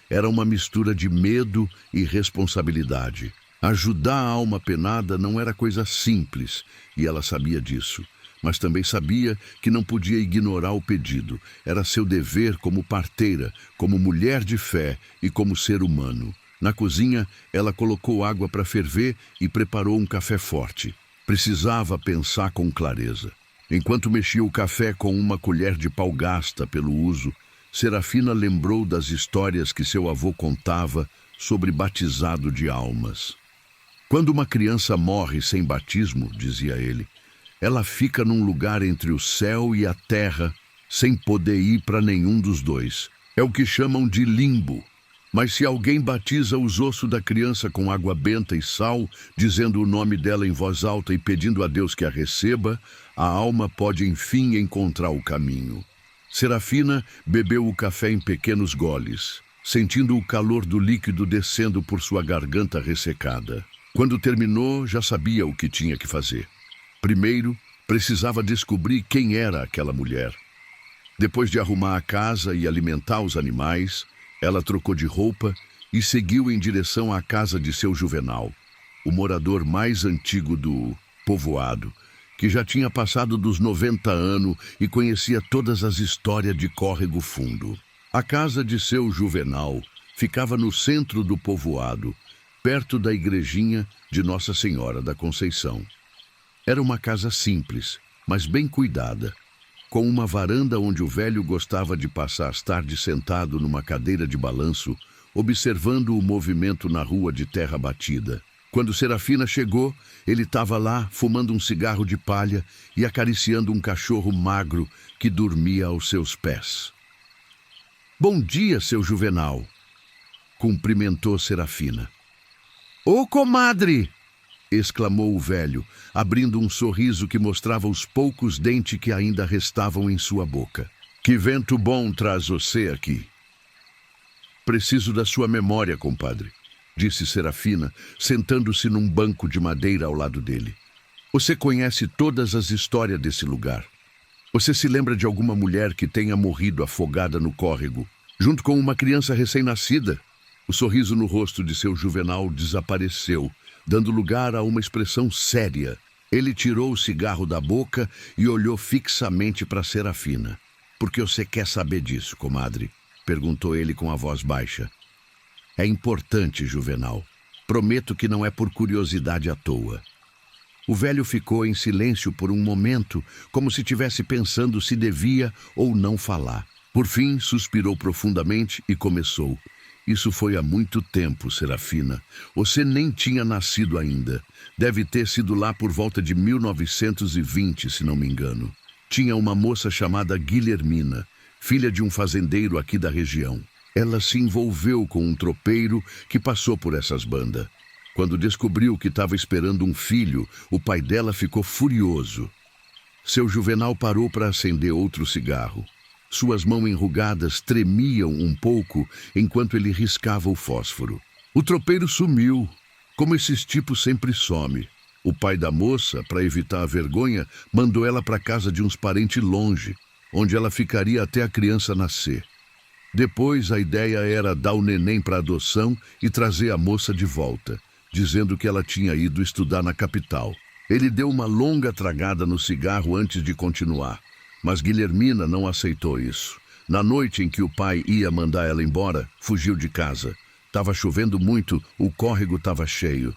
S1: Era uma mistura de medo e responsabilidade. Ajudar a alma penada não era coisa simples, e ela sabia disso. Mas também sabia que não podia ignorar o pedido. Era seu dever como parteira, como mulher de fé e como ser humano. Na cozinha, ela colocou água para ferver e preparou um café forte. Precisava pensar com clareza. Enquanto mexia o café com uma colher de pau gasta pelo uso, Serafina lembrou das histórias que seu avô contava sobre batizado de almas. "Quando uma criança morre sem batismo", dizia ele, "ela fica num lugar entre o céu e a terra, sem poder ir para nenhum dos dois. É o que chamam de limbo. Mas se alguém batiza os ossos da criança com água benta e sal, dizendo o nome dela em voz alta e pedindo a Deus que a receba, a alma pode enfim encontrar o caminho." Serafina bebeu o café em pequenos goles. sentindo o calor do líquido descendo por sua garganta ressecada. Quando terminou, já sabia o que tinha que fazer. Primeiro, precisava descobrir quem era aquela mulher. Depois de arrumar a casa e alimentar os animais, ela trocou de roupa e seguiu em direção à casa de seu Juvenal, o morador mais antigo do povoado, que já tinha passado dos 90 anos e conhecia todas as histórias de Córrego Fundo. A casa de seu Juvenal ficava no centro do povoado, perto da igrejinha de Nossa Senhora da Conceição. Era uma casa simples, mas bem cuidada, com uma varanda onde o velho gostava de passar as tardes sentado numa cadeira de balanço, observando o movimento na rua de terra batida. Quando Serafina chegou, ele estava lá fumando um cigarro de palha e acariciando um cachorro magro que dormia aos seus pés. "Bom dia, seu Juvenal", cumprimentou Serafina. "Ô, comadre!" exclamou o velho, abrindo um sorriso que mostrava os poucos dentes que ainda restavam em sua boca. "Que vento bom traz você aqui." "Preciso da sua memória, compadre", disse Serafina, sentando-se num banco de madeira ao lado dele. "Você conhece todas as histórias desse lugar. Você se lembra de alguma mulher que tenha morrido afogada no córrego, junto com uma criança recém-nascida?" O sorriso no rosto de seu Juvenal desapareceu, dando lugar a uma expressão séria. Ele tirou o cigarro da boca e olhou fixamente para Serafina. "Por que você quer saber disso, comadre?" perguntou ele com a voz baixa. "É importante, Juvenal. Prometo que não é por curiosidade à toa." O velho ficou em silêncio por um momento, como se estivesse pensando se devia ou não falar. Por fim, suspirou profundamente e começou. "Isso foi há muito tempo, Serafina. Você nem tinha nascido ainda. Deve ter sido lá por volta de 1920, se não me engano. Tinha uma moça chamada Guilhermina, filha de um fazendeiro aqui da região. Ela se envolveu com um tropeiro que passou por essas bandas. Quando descobriu que estava esperando um filho, o pai dela ficou furioso." Seu Juvenal parou para acender outro cigarro. Suas mãos enrugadas tremiam um pouco enquanto ele riscava o fósforo. "O tropeiro sumiu, como esses tipos sempre some. O pai da moça, para evitar a vergonha, mandou ela para casa de uns parentes longe, onde ela ficaria até a criança nascer. Depois, a ideia era dar o neném para adoção e trazer a moça de volta, dizendo que ela tinha ido estudar na capital." Ele deu uma longa tragada no cigarro antes de continuar, mas Guilhermina não aceitou isso. Na noite em que o pai ia mandar ela embora, fugiu de casa. Estava chovendo muito, o córrego estava cheio.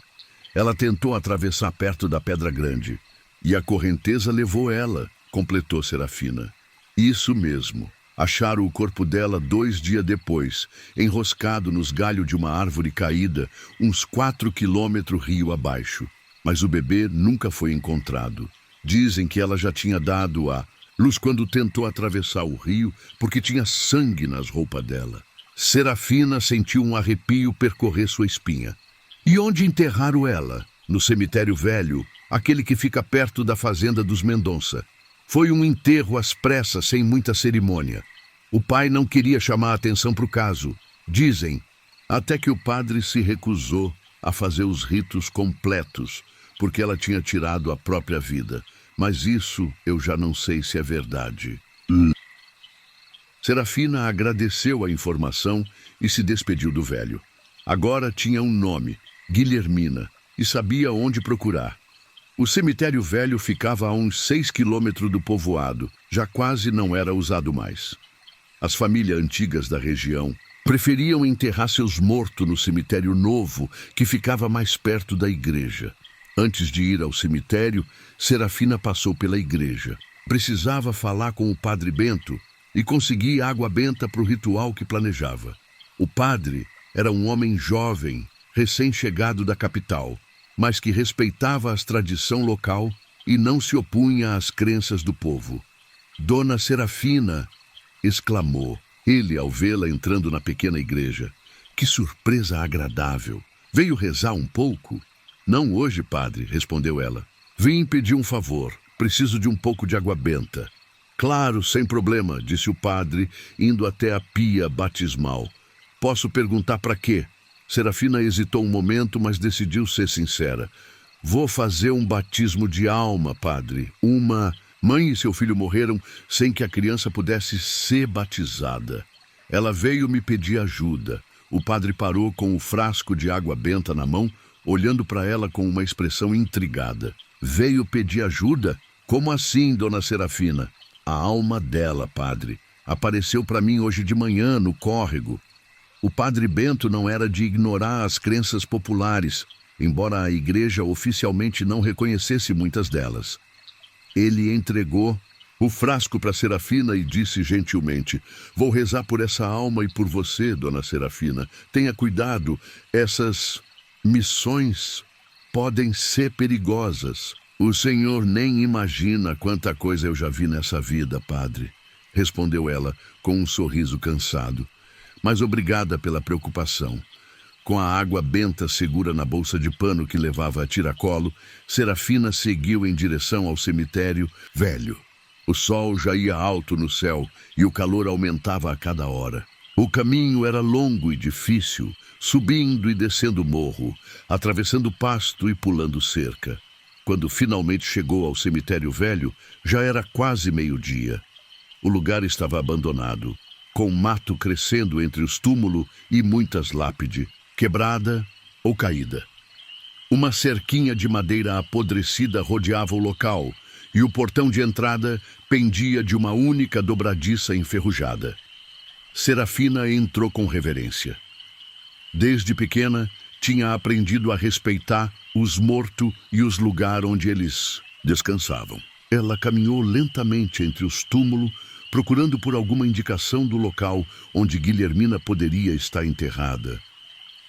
S1: Ela tentou atravessar perto da Pedra Grande, e a correnteza levou ela, completou Serafina. "Isso mesmo. Acharam o corpo dela 2 dias depois, enroscado nos galhos de uma árvore caída, uns 4 quilômetros rio abaixo. Mas o bebê nunca foi encontrado. Dizem que ela já tinha dado a luz quando tentou atravessar o rio, porque tinha sangue nas roupas dela." Serafina sentiu um arrepio percorrer sua espinha. "E onde enterraram ela?" "No cemitério velho, aquele que fica perto da fazenda dos Mendonça. Foi um enterro às pressas, sem muita cerimônia. O pai não queria chamar a atenção para o caso, dizem, até que o padre se recusou a fazer os ritos completos, porque ela tinha tirado a própria vida. Mas isso eu já não sei se é verdade." Serafina agradeceu a informação e se despediu do velho. Agora tinha um nome, Guilhermina, e sabia onde procurar. O cemitério velho ficava a uns 6 quilômetros do povoado, já quase não era usado mais. As famílias antigas da região preferiam enterrar seus mortos no cemitério novo, que ficava mais perto da igreja. Antes de ir ao cemitério, Serafina passou pela igreja. Precisava falar com o padre Bento e conseguir água benta para o ritual que planejava. O padre era um homem jovem, recém-chegado da capital, mas que respeitava as tradições local e não se opunha às crenças do povo. "Dona Serafina!" exclamou ele ao vê-la entrando na pequena igreja. "Que surpresa agradável! Veio rezar um pouco?" "Não hoje, padre", respondeu ela. "Vim pedir um favor. Preciso de um pouco de água benta." "Claro, sem problema", disse o padre, indo até a pia batismal. Posso perguntar para quê? Serafina hesitou um momento, mas decidiu ser sincera. Vou fazer um batismo de alma, padre. Uma mãe e seu filho morreram sem que a criança pudesse ser batizada. Ela veio me pedir ajuda. O padre parou com o frasco de água benta na mão, olhando para ela com uma expressão intrigada. Veio pedir ajuda? Como assim, dona Serafina? A alma dela, padre. Apareceu para mim hoje de manhã, no córrego. O padre Bento não era de ignorar as crenças populares, embora a igreja oficialmente não reconhecesse muitas delas. Ele entregou o frasco para Serafina e disse gentilmente: vou rezar por essa alma e por você, dona Serafina. Tenha cuidado, essas missões podem ser perigosas. O senhor nem imagina quanta coisa eu já vi nessa vida, padre, respondeu ela com um sorriso cansado. Mas obrigada pela preocupação. Com a água benta segura na bolsa de pano que levava a tiracolo, Serafina seguiu em direção ao cemitério velho. O sol já ia alto no céu e o calor aumentava a cada hora. O caminho era longo e difícil, subindo e descendo o morro, atravessando pasto e pulando cerca. Quando finalmente chegou ao cemitério velho, já era quase meio-dia. O lugar estava abandonado, com mato crescendo entre os túmulos e muitas lápides, quebrada ou caída. Uma cerquinha de madeira apodrecida rodeava o local, e o portão de entrada pendia de uma única dobradiça enferrujada. Serafina entrou com reverência. Desde pequena, tinha aprendido a respeitar os mortos e os lugares onde eles descansavam. Ela caminhou lentamente entre os túmulos, procurando por alguma indicação do local onde Guilhermina poderia estar enterrada.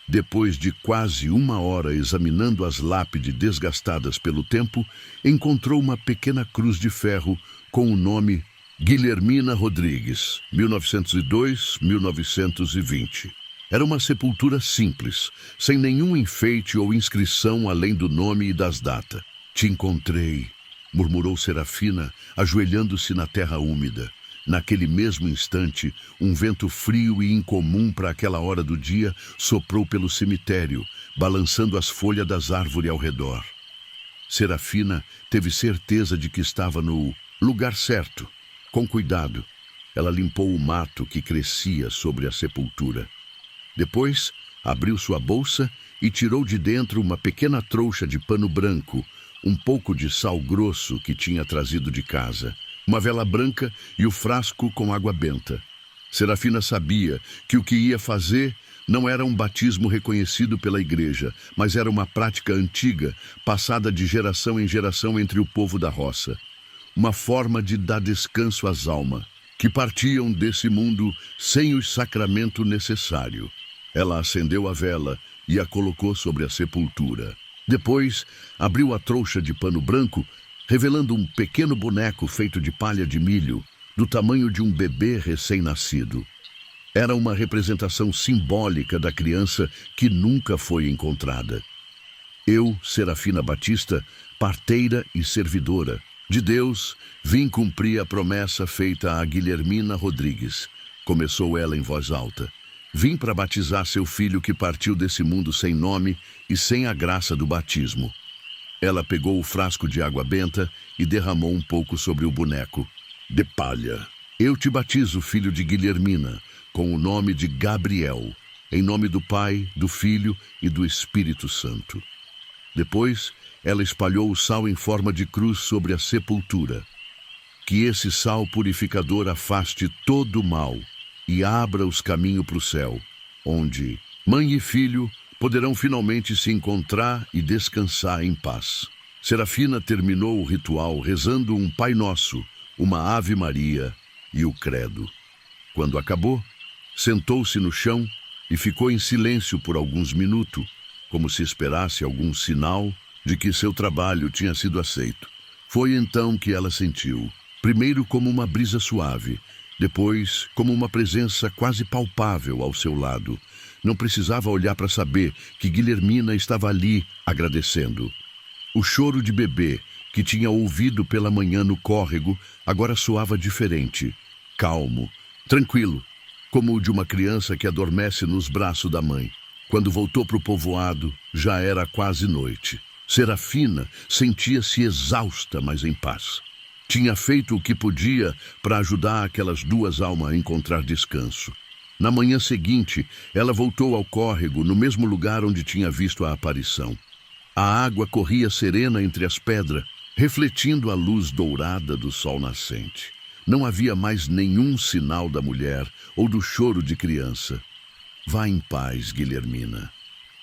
S1: Depois de quase 1 hora examinando as lápides desgastadas pelo tempo, encontrou uma pequena cruz de ferro com o nome Guilhermina Rodrigues, 1902-1920. Era uma sepultura simples, sem nenhum enfeite ou inscrição além do nome e das datas. Te encontrei, murmurou Serafina, ajoelhando-se na terra úmida. Naquele mesmo instante, um vento frio e incomum para aquela hora do dia soprou pelo cemitério, balançando as folhas das árvores ao redor. Serafina teve certeza de que estava no lugar certo. Com cuidado, ela limpou o mato que crescia sobre a sepultura. Depois, abriu sua bolsa e tirou de dentro uma pequena trouxa de pano branco, um pouco de sal grosso que tinha trazido de casa, uma vela branca e o frasco com água benta. Serafina sabia que o que ia fazer não era um batismo reconhecido pela igreja, mas era uma prática antiga, passada de geração em geração entre o povo da roça. Uma forma de dar descanso às almas, que partiam desse mundo sem o sacramento necessário. Ela acendeu a vela e a colocou sobre a sepultura. Depois, abriu a trouxa de pano branco, revelando um pequeno boneco feito de palha de milho, do tamanho de um bebê recém-nascido. Era uma representação simbólica da criança que nunca foi encontrada. Eu, Serafina Batista, parteira e servidora de Deus, vim cumprir a promessa feita a Guilhermina Rodrigues, começou ela em voz alta. Vim para batizar seu filho que partiu desse mundo sem nome e sem a graça do batismo. Ela pegou o frasco de água benta e derramou um pouco sobre o boneco. De palha. Eu te batizo, filho de Guilhermina, com o nome de Gabriel, em nome do Pai, do Filho e do Espírito Santo. Depois, ela espalhou o sal em forma de cruz sobre a sepultura. Que esse sal purificador afaste todo o mal e abra os caminhos para o céu, onde mãe e filho poderão finalmente se encontrar e descansar em paz. Serafina terminou o ritual rezando um Pai Nosso, uma Ave Maria e o Credo. Quando acabou, sentou-se no chão e ficou em silêncio por alguns minutos, como se esperasse algum sinal de que seu trabalho tinha sido aceito. Foi então que ela sentiu, primeiro como uma brisa suave, depois como uma presença quase palpável ao seu lado. Não precisava olhar para saber que Guilhermina estava ali, agradecendo. O choro de bebê, que tinha ouvido pela manhã no córrego, agora soava diferente, calmo, tranquilo. como o de uma criança que adormece nos braços da mãe. Quando voltou para o povoado, já era quase noite. Serafina sentia-se exausta, mas em paz. Tinha feito o que podia para ajudar aquelas duas almas a encontrar descanso. Na manhã seguinte, ela voltou ao córrego, no mesmo lugar onde tinha visto a aparição. A água corria serena entre as pedras, refletindo a luz dourada do sol nascente. Não havia mais nenhum sinal da mulher ou do choro de criança. Vá em paz, Guilhermina.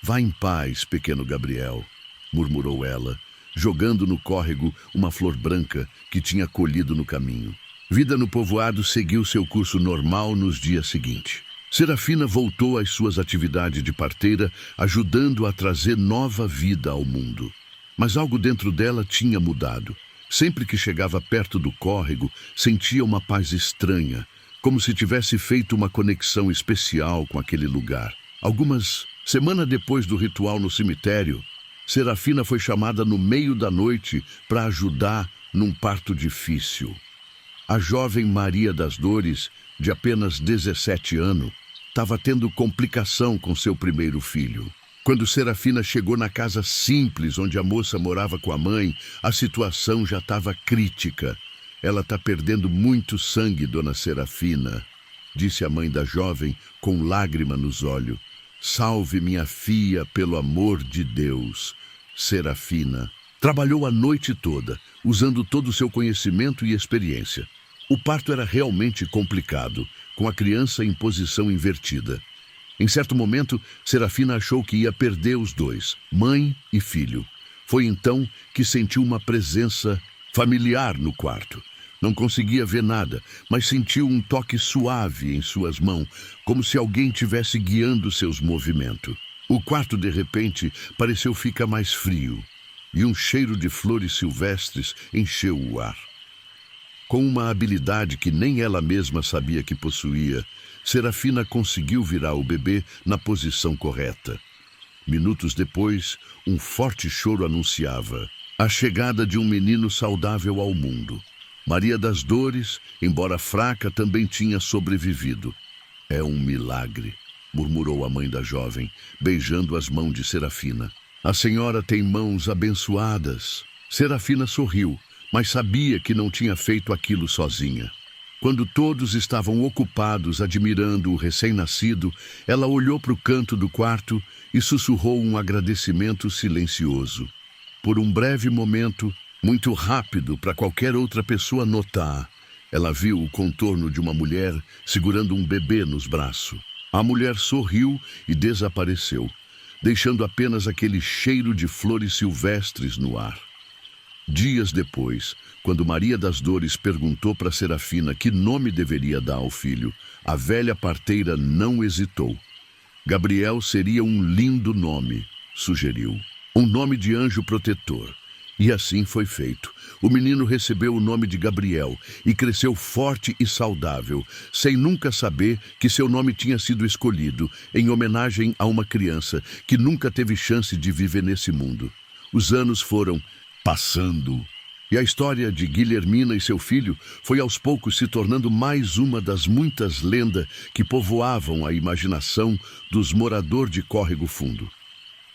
S1: Vá em paz, pequeno Gabriel, murmurou ela, jogando no córrego uma flor branca que tinha colhido no caminho. Vida no povoado seguiu seu curso normal nos dias seguintes. Serafina voltou às suas atividades de parteira, ajudando a trazer nova vida ao mundo. Mas algo dentro dela tinha mudado. Sempre que chegava perto do córrego, sentia uma paz estranha, como se tivesse feito uma conexão especial com aquele lugar. Algumas semanas depois do ritual no cemitério, Serafina foi chamada no meio da noite para ajudar num parto difícil. A jovem Maria das Dores, de apenas 17 anos, estava tendo complicação com seu primeiro filho. Quando Serafina chegou na casa simples onde a moça morava com a mãe, a situação já estava crítica. Ela está perdendo muito sangue, dona Serafina, disse a mãe da jovem com lágrima nos olhos. Salve minha filha, pelo amor de Deus. Serafina trabalhou a noite toda, usando todo o seu conhecimento e experiência. O parto era realmente complicado, com a criança em posição invertida. Em certo momento, Serafina achou que ia perder os dois, mãe e filho. Foi então que sentiu uma presença familiar no quarto. Não conseguia ver nada, mas sentiu um toque suave em suas mãos, como se alguém tivesse guiando seus movimentos. O quarto, de repente, pareceu ficar mais frio, e um cheiro de flores silvestres encheu o ar. Com uma habilidade que nem ela mesma sabia que possuía, Serafina conseguiu virar o bebê na posição correta. Minutos depois, um forte choro anunciava a chegada de um menino saudável ao mundo. Maria das Dores, embora fraca, também tinha sobrevivido. É um milagre, murmurou a mãe da jovem, beijando as mãos de Serafina. A senhora tem mãos abençoadas. Serafina sorriu, mas sabia que não tinha feito aquilo sozinha. Quando todos estavam ocupados admirando o recém-nascido, ela olhou para o canto do quarto e sussurrou um agradecimento silencioso. Por um breve momento, muito rápido para qualquer outra pessoa notar, ela viu o contorno de uma mulher segurando um bebê nos braços. A mulher sorriu e desapareceu, deixando apenas aquele cheiro de flores silvestres no ar. Dias depois, quando Maria das Dores perguntou para Serafina que nome deveria dar ao filho, a velha parteira não hesitou. Gabriel seria um lindo nome, sugeriu. Um nome de anjo protetor. E assim foi feito. O menino recebeu o nome de Gabriel e cresceu forte e saudável, sem nunca saber que seu nome tinha sido escolhido em homenagem a uma criança que nunca teve chance de viver nesse mundo. Os anos foram passando, e a história de Guilhermina e seu filho foi aos poucos se tornando mais uma das muitas lendas que povoavam a imaginação dos moradores de Córrego Fundo.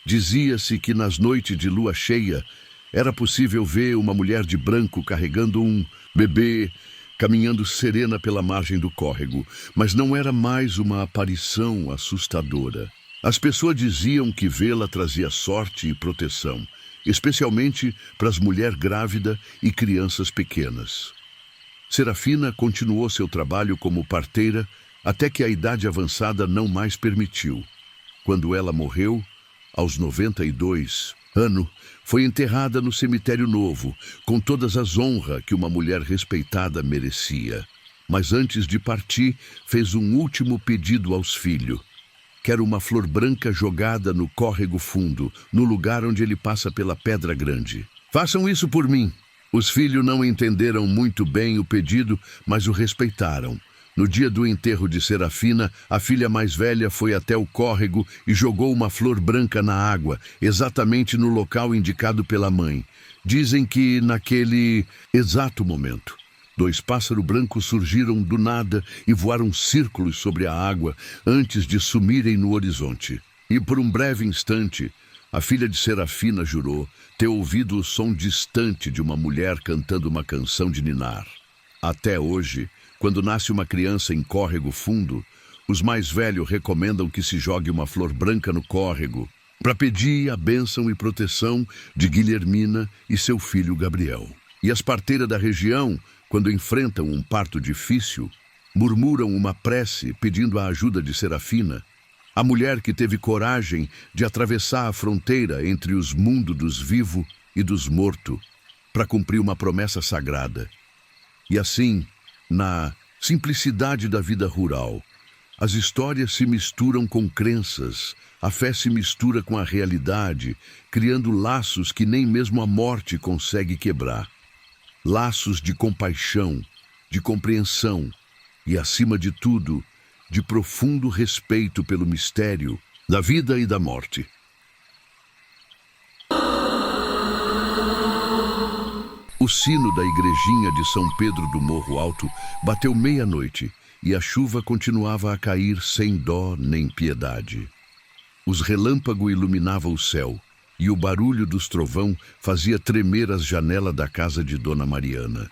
S1: Dizia-se que nas noites de lua cheia era possível ver uma mulher de branco carregando um bebê, caminhando serena pela margem do córrego, mas não era mais uma aparição assustadora. As pessoas diziam que vê-la trazia sorte e proteção, especialmente para as mulheres grávidas e crianças pequenas. Serafina continuou seu trabalho como parteira até que a idade avançada não mais permitiu. Quando ela morreu, aos 92 anos, foi enterrada no cemitério novo, com todas as honras que uma mulher respeitada merecia. Mas antes de partir, fez um último pedido aos filhos. Quero uma flor branca jogada no córrego fundo, no lugar onde ele passa pela Pedra Grande. Façam isso por mim. Os filhos não entenderam muito bem o pedido, mas o respeitaram. No dia do enterro de Serafina, a filha mais velha foi até o córrego e jogou uma flor branca na água, exatamente no local indicado pela mãe. Dizem que naquele exato momento, 2 pássaros brancos surgiram do nada e voaram círculos sobre a água antes de sumirem no horizonte. E por um breve instante, a filha de Serafina jurou ter ouvido o som distante de uma mulher cantando uma canção de ninar. Até hoje, quando nasce uma criança em córrego fundo, os mais velhos recomendam que se jogue uma flor branca no córrego para pedir a bênção e proteção de Guilhermina e seu filho Gabriel. E as parteiras da região, quando enfrentam um parto difícil, murmuram uma prece pedindo a ajuda de Serafina, a mulher que teve coragem de atravessar a fronteira entre os mundos dos vivos e dos mortos, para cumprir uma promessa sagrada. E assim, na simplicidade da vida rural, as histórias se misturam com crenças, a fé se mistura com a realidade, criando laços que nem mesmo a morte consegue quebrar. Laços de compaixão, de compreensão e, acima de tudo, de profundo respeito pelo mistério da vida e da morte. O sino da igrejinha de São Pedro do Morro Alto bateu meia-noite e a chuva continuava a cair sem dó nem piedade. Os relâmpagos iluminavam o céu e o barulho dos trovão fazia tremer as janelas da casa de Dona Mariana.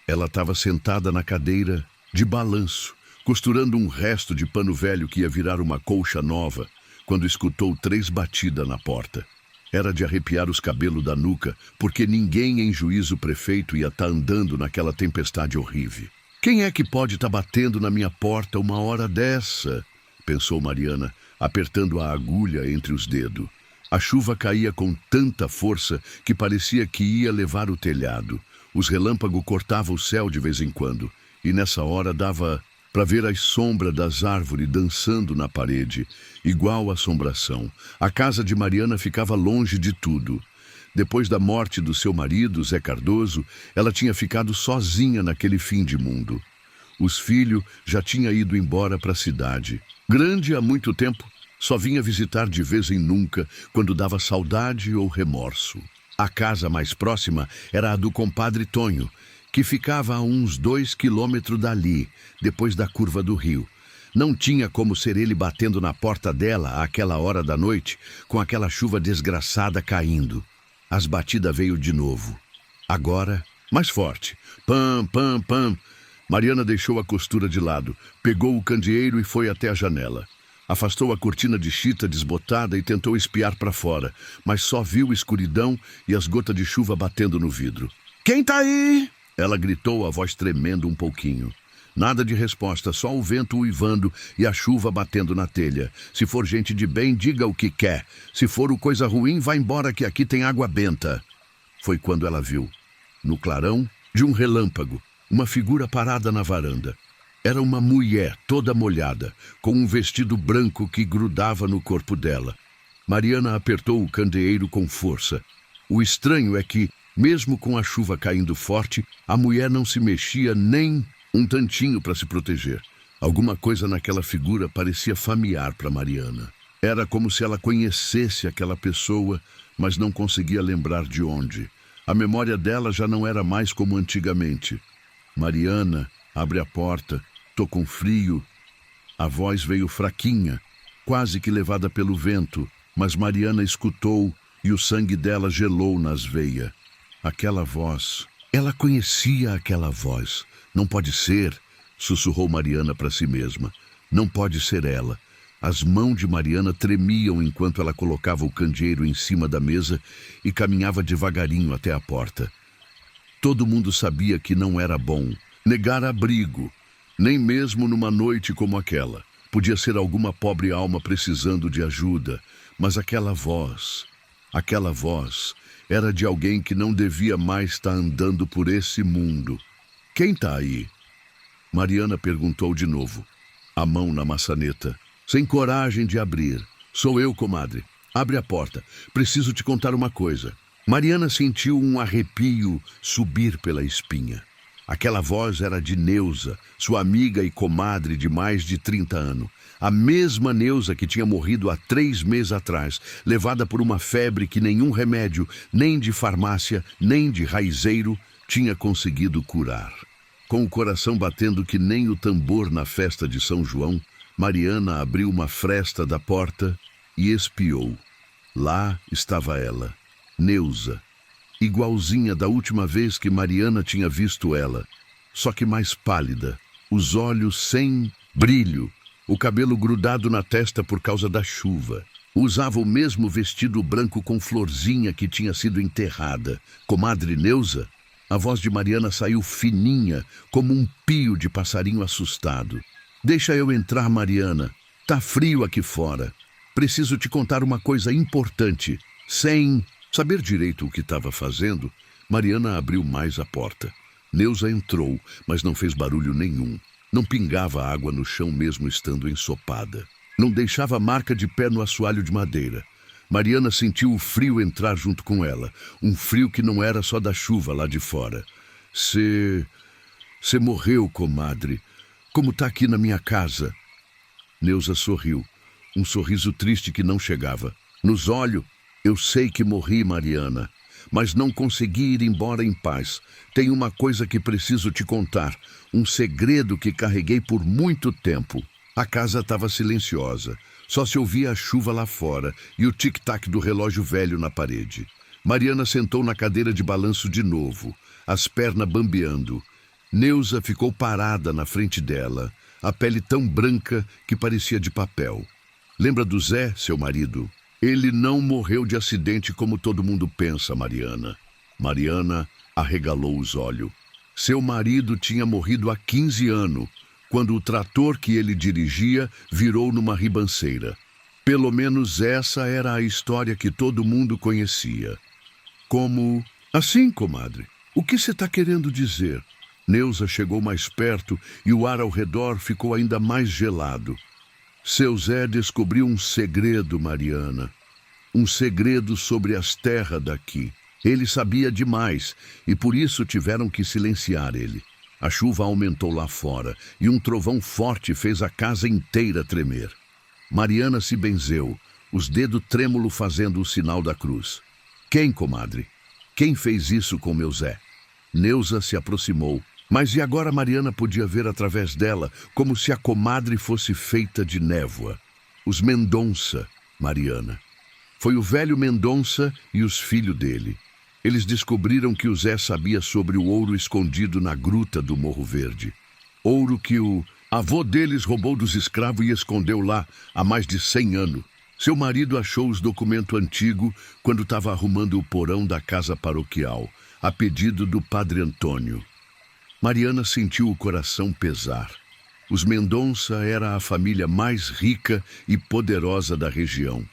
S1: Ela estava sentada na cadeira, de balanço, costurando um resto de pano velho que ia virar uma colcha nova, quando escutou 3 batidas na porta. Era de arrepiar os cabelos da nuca, porque ninguém em Juízo Prefeito ia estar andando naquela tempestade horrível. Quem é que pode estar batendo na minha porta uma hora dessa? Pensou Mariana, apertando a agulha entre os dedos. A chuva caía com tanta força que parecia que ia levar o telhado. Os relâmpagos cortavam o céu de vez em quando, e nessa hora dava para ver as sombras das árvores dançando na parede, igual assombração. A casa de Mariana ficava longe de tudo. Depois da morte do seu marido, Zé Cardoso, ela tinha ficado sozinha naquele fim de mundo. Os filhos já tinham ido embora para a cidade. Grande há muito tempo, só vinha visitar de vez em nunca, quando dava saudade ou remorso. A casa mais próxima era a do compadre Tonho, que ficava a uns 2 quilômetros dali, depois da curva do rio. Não tinha como ser ele batendo na porta dela àquela hora da noite, com aquela chuva desgraçada caindo. As batidas veio de novo. Agora, mais forte. Pam, pam, pam. Mariana deixou a costura de lado, pegou o candeeiro e foi até a janela. Afastou a cortina de chita desbotada e tentou espiar para fora, mas só viu escuridão e as gotas de chuva batendo no vidro. "Quem tá aí?" Ela gritou, a voz tremendo um pouquinho. Nada de resposta, só o vento uivando e a chuva batendo na telha. Se for gente de bem, diga o que quer. Se for o coisa ruim, vá embora que aqui tem água benta. Foi quando ela viu, no clarão de um relâmpago, uma figura parada na varanda. Era uma mulher toda molhada, com um vestido branco que grudava no corpo dela. Mariana apertou o candeeiro com força. O estranho é que, mesmo com a chuva caindo forte, a mulher não se mexia nem um tantinho para se proteger. Alguma coisa naquela figura parecia familiar para Mariana. Era como se ela conhecesse aquela pessoa, mas não conseguia lembrar de onde. A memória dela já não era mais como antigamente. Mariana abre a porta, tô com frio. A voz veio fraquinha, quase que levada pelo vento, mas Mariana escutou e o sangue dela gelou nas veias. Aquela voz, ela conhecia aquela voz. Não pode ser, sussurrou Mariana para si mesma. Não pode ser ela. As mãos de Mariana tremiam enquanto ela colocava o candeeiro em cima da mesa e caminhava devagarinho até a porta. Todo mundo sabia que não era bom negar abrigo, nem mesmo numa noite como aquela. Podia ser alguma pobre alma precisando de ajuda, mas aquela voz era de alguém que não devia mais estar andando por esse mundo. Quem está aí? Mariana perguntou de novo, a mão na maçaneta, sem coragem de abrir. Sou eu, comadre. Abre a porta. Preciso te contar uma coisa. Mariana sentiu um arrepio subir pela espinha. Aquela voz era de Neuza, sua amiga e comadre de mais de 30 anos. A mesma Neuza que tinha morrido há 3 meses atrás, levada por uma febre que nenhum remédio, nem de farmácia, nem de raizeiro, tinha conseguido curar. Com o coração batendo que nem o tambor na festa de São João, Mariana abriu uma fresta da porta e espiou. Lá estava ela, Neuza, igualzinha da última vez que Mariana tinha visto ela, só que mais pálida, os olhos sem brilho, o cabelo grudado na testa por causa da chuva. Usava o mesmo vestido branco com florzinha que tinha sido enterrada. Comadre Neuza? A voz de Mariana saiu fininha, como um pio de passarinho assustado. Deixa eu entrar, Mariana. Tá frio aqui fora. Preciso te contar uma coisa importante. Sem saber direito o que estava fazendo, Mariana abriu mais a porta. Neuza entrou, mas não fez barulho nenhum. Não pingava água no chão mesmo estando ensopada. Não deixava marca de pé no assoalho de madeira. Mariana sentiu o frio entrar junto com ela. Um frio que não era só da chuva lá de fora. Você morreu, comadre. Como tá aqui na minha casa? Neuza sorriu. Um sorriso triste que não chegava. Nos olhos, eu sei que morri, Mariana. Mas não consegui ir embora em paz. Tem uma coisa que preciso te contar. Um segredo que carreguei por muito tempo. A casa estava silenciosa. Só se ouvia a chuva lá fora e o tic-tac do relógio velho na parede. Mariana sentou na cadeira de balanço de novo, as pernas bambeando. Neuza ficou parada na frente dela, a pele tão branca que parecia de papel. Lembra do Zé, seu marido? Ele não morreu de acidente como todo mundo pensa, Mariana. Mariana arregalou os olhos. Seu marido tinha morrido há 15 anos, quando o trator que ele dirigia virou numa ribanceira. Pelo menos essa era a história que todo mundo conhecia. Como... Assim, comadre, o que você está querendo dizer? Neuza chegou mais perto e o ar ao redor ficou ainda mais gelado. Seu Zé descobriu um segredo, Mariana. Um segredo sobre as terras daqui. Ele sabia demais e por isso tiveram que silenciar ele. A chuva aumentou lá fora e um trovão forte fez a casa inteira tremer. Mariana se benzeu, os dedos trêmulos fazendo o sinal da cruz. Quem, comadre? Quem fez isso com meu Zé? Neuza se aproximou, mas e agora Mariana podia ver através dela, como se a comadre fosse feita de névoa. Os Mendonça, Mariana. Foi o velho Mendonça e os filhos dele. Eles descobriram que o Zé sabia sobre o ouro escondido na gruta do Morro Verde. Ouro que o avô deles roubou dos escravos e escondeu lá há mais de 100 anos. Seu marido achou os documentos antigos quando estava arrumando o porão da casa paroquial, a pedido do padre Antônio. Mariana sentiu o coração pesar. Os Mendonça era a família mais rica e poderosa da região.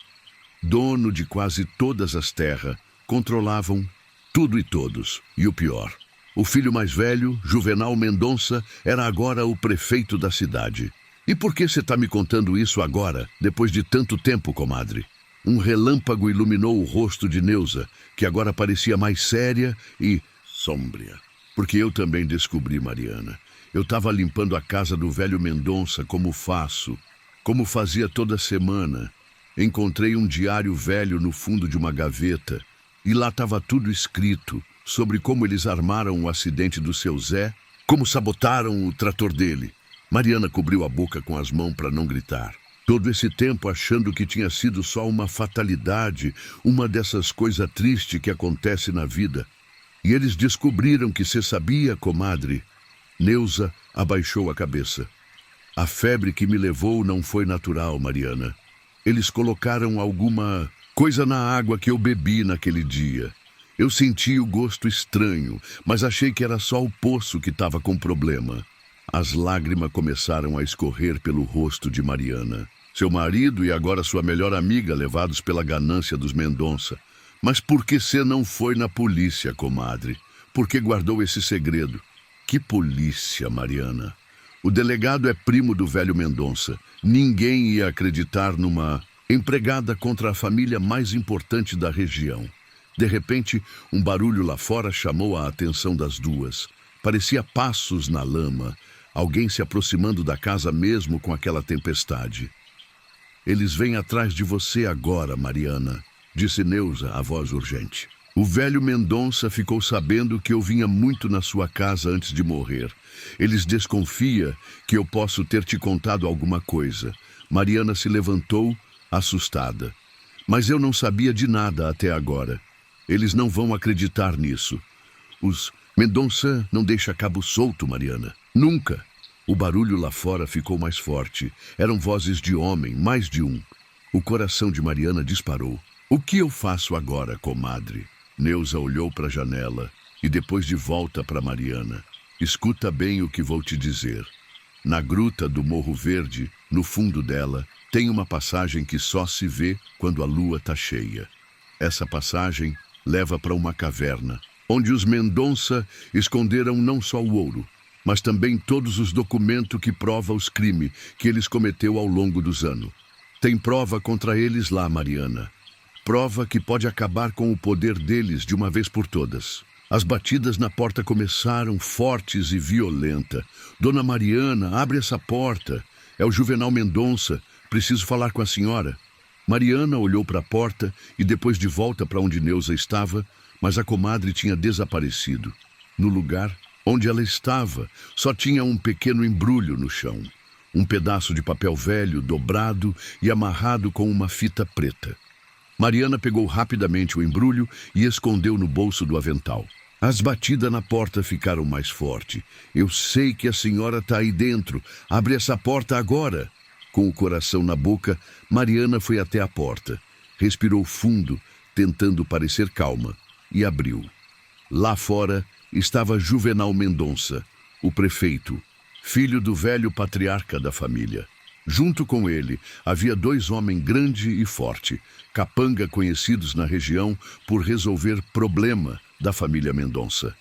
S1: Dono de quase todas as terras, controlavam tudo e todos. E o pior, o filho mais velho, Juvenal Mendonça, era agora o prefeito da cidade. E por que você está me contando isso agora, depois de tanto tempo, comadre? Um relâmpago iluminou o rosto de Neuza, que agora parecia mais séria e sômbria. Porque eu também descobri, Mariana. Eu estava limpando a casa do velho Mendonça como faço, como fazia toda semana. Encontrei um diário velho no fundo de uma gaveta. E lá estava tudo escrito sobre como eles armaram o acidente do seu Zé, como sabotaram o trator dele. Mariana cobriu a boca com as mãos para não gritar. Todo esse tempo achando que tinha sido só uma fatalidade, uma dessas coisas tristes que acontece na vida. E eles descobriram que você sabia, comadre. Neuza abaixou a cabeça. A febre que me levou não foi natural, Mariana. Eles colocaram alguma coisa na água que eu bebi naquele dia. Eu senti o gosto estranho, mas achei que era só o poço que estava com problema. As lágrimas começaram a escorrer pelo rosto de Mariana. Seu marido e agora sua melhor amiga levados pela ganância dos Mendonça. Mas por que você não foi na polícia, comadre? Por que guardou esse segredo? Que polícia, Mariana? O delegado é primo do velho Mendonça. Ninguém ia acreditar numa empregada contra a família mais importante da região. De repente, um barulho lá fora chamou a atenção das duas. Parecia passos na lama, alguém se aproximando da casa mesmo com aquela tempestade. Eles vêm atrás de você agora, Mariana, disse Neuza, a voz urgente. O velho Mendonça ficou sabendo que eu vinha muito na sua casa antes de morrer. Eles desconfia que eu posso ter te contado alguma coisa. Mariana se levantou, assustada. Mas eu não sabia de nada até agora. Eles não vão acreditar nisso. Os Mendonça não deixa cabo solto, Mariana. Nunca. O barulho lá fora ficou mais forte. Eram vozes de homem, mais de um. O coração de Mariana disparou. O que eu faço agora, comadre? Neuza olhou para a janela e depois de volta para Mariana. Escuta bem o que vou te dizer. Na gruta do Morro Verde, no fundo dela, tem uma passagem que só se vê quando a lua está cheia. Essa passagem leva para uma caverna, onde os Mendonça esconderam não só o ouro, mas também todos os documentos que provam os crimes que eles cometeu ao longo dos anos. Tem prova contra eles lá, Mariana. Prova que pode acabar com o poder deles de uma vez por todas. As batidas na porta começaram fortes e violentas. Dona Mariana, abre essa porta. É o Juvenal Mendonça. Preciso falar com a senhora. Mariana olhou para a porta e depois de volta para onde Neuza estava, mas a comadre tinha desaparecido. No lugar onde ela estava, só tinha um pequeno embrulho no chão. Um pedaço de papel velho, dobrado e amarrado com uma fita preta. Mariana pegou rapidamente o embrulho e escondeu no bolso do avental. As batidas na porta ficaram mais fortes. Eu sei que a senhora está aí dentro. Abre essa porta agora. Com o coração na boca, Mariana foi até a porta. Respirou fundo, tentando parecer calma, e abriu. Lá fora estava Juvenal Mendonça, o prefeito, filho do velho patriarca da família. Junto com ele, havia 2 homens grande e forte, capanga conhecidos na região por resolver problema da família Mendonça.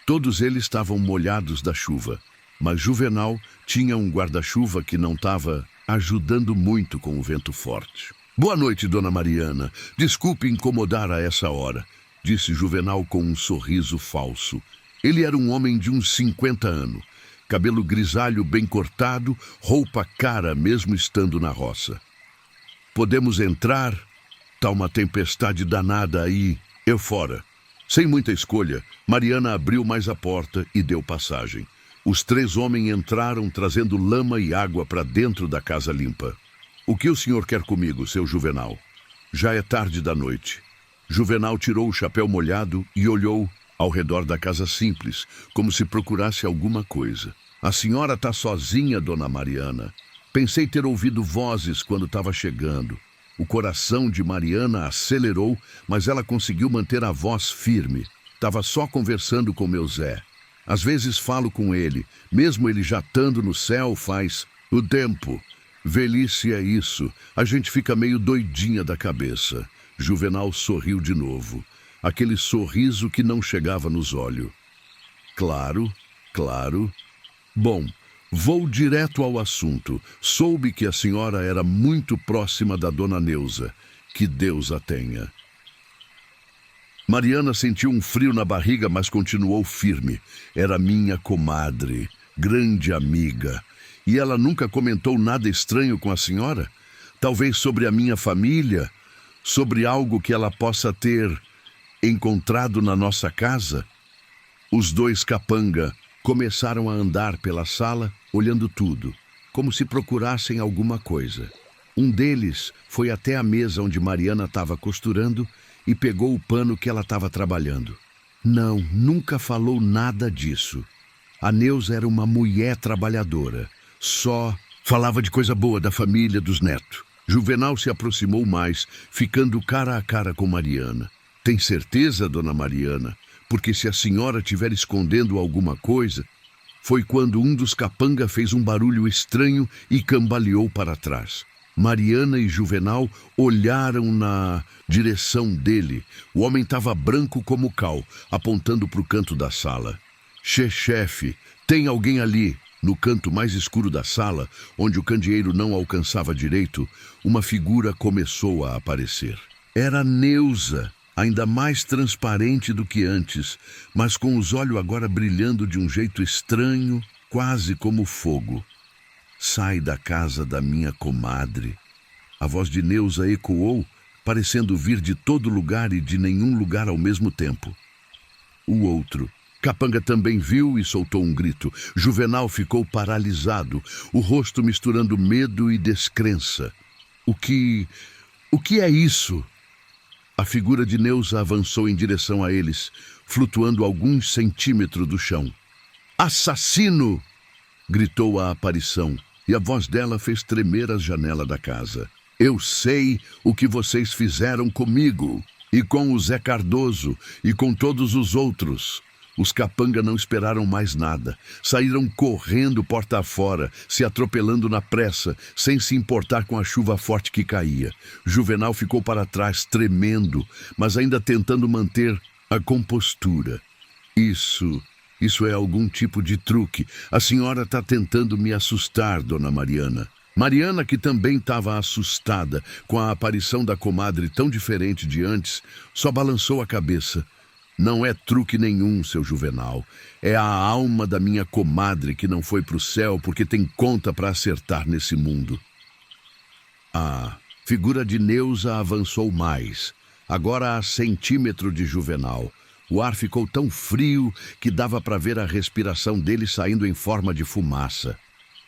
S1: Todos eles estavam molhados da chuva, mas Juvenal tinha um guarda-chuva que não estava ajudando muito com o vento forte. Boa noite, dona Mariana. Desculpe incomodar a essa hora, disse Juvenal com um sorriso falso. Ele era um homem de uns 50 anos. Cabelo grisalho bem cortado, roupa cara mesmo estando na roça. Podemos entrar? Tá uma tempestade danada aí. Eu fora. Sem muita escolha, Mariana abriu mais a porta e deu passagem. Os 3 homens entraram trazendo lama e água para dentro da casa limpa. O que o senhor quer comigo, seu Juvenal? Já é tarde da noite. Juvenal tirou o chapéu molhado e olhou ao redor da casa simples, como se procurasse alguma coisa. A senhora está sozinha, dona Mariana. Pensei ter ouvido vozes quando estava chegando. O coração de Mariana acelerou, mas ela conseguiu manter a voz firme. Estava só conversando com meu Zé. Às vezes falo com ele, mesmo ele já estando no céu faz o tempo. Velhice é isso, a gente fica meio doidinha da cabeça. Juvenal sorriu de novo. Aquele sorriso que não chegava nos olhos. Claro, claro. Bom, vou direto ao assunto. Soube que a senhora era muito próxima da dona Neuza. Que Deus a tenha. Mariana sentiu um frio na barriga, mas continuou firme. Era minha comadre, grande amiga. E ela nunca comentou nada estranho com a senhora? Talvez sobre a minha família? Sobre algo que ela possa ter encontrado na nossa casa? Os 2 capanga começaram a andar pela sala, olhando tudo, como se procurassem alguma coisa. Um deles foi até a mesa onde Mariana estava costurando e pegou o pano que ela estava trabalhando. Não, nunca falou nada disso. A Neuza era uma mulher trabalhadora. Só falava de coisa boa da família, dos netos. Juvenal se aproximou mais, ficando cara a cara com Mariana. Tem certeza, dona Mariana? Porque se a senhora estiver escondendo alguma coisa, foi quando um dos capanga fez um barulho estranho e cambaleou para trás. Mariana e Juvenal olharam na direção dele. O homem estava branco como cal, apontando para o canto da sala. Chefe, tem alguém ali? No canto mais escuro da sala, onde o candeeiro não alcançava direito, uma figura começou a aparecer. Era Neuza, ainda mais transparente do que antes, mas com os olhos agora brilhando de um jeito estranho, quase como fogo. Sai da casa da minha comadre. A voz de Neuza ecoou, parecendo vir de todo lugar e de nenhum lugar ao mesmo tempo. O outro. Capanga também viu e soltou um grito. Juvenal ficou paralisado, o rosto misturando medo e descrença. O que é isso? A figura de Neuza avançou em direção a eles, flutuando alguns centímetros do chão. Assassino! Gritou a aparição, e a voz dela fez tremer a janela da casa. Eu sei o que vocês fizeram comigo, e com o Zé Cardoso, e com todos os outros. Os capanga não esperaram mais nada. Saíram correndo porta afora, se atropelando na pressa, sem se importar com a chuva forte que caía. Juvenal ficou para trás, tremendo, mas ainda tentando manter a compostura. Isso é algum tipo de truque. A senhora está tentando me assustar, dona Mariana. Mariana, que também estava assustada com a aparição da comadre tão diferente de antes, só balançou a cabeça. Não é truque nenhum, seu Juvenal. É a alma da minha comadre que não foi para o céu porque tem conta para acertar nesse mundo. A figura de Neuza avançou mais, agora a centímetro de Juvenal. O ar ficou tão frio que dava para ver a respiração dele saindo em forma de fumaça.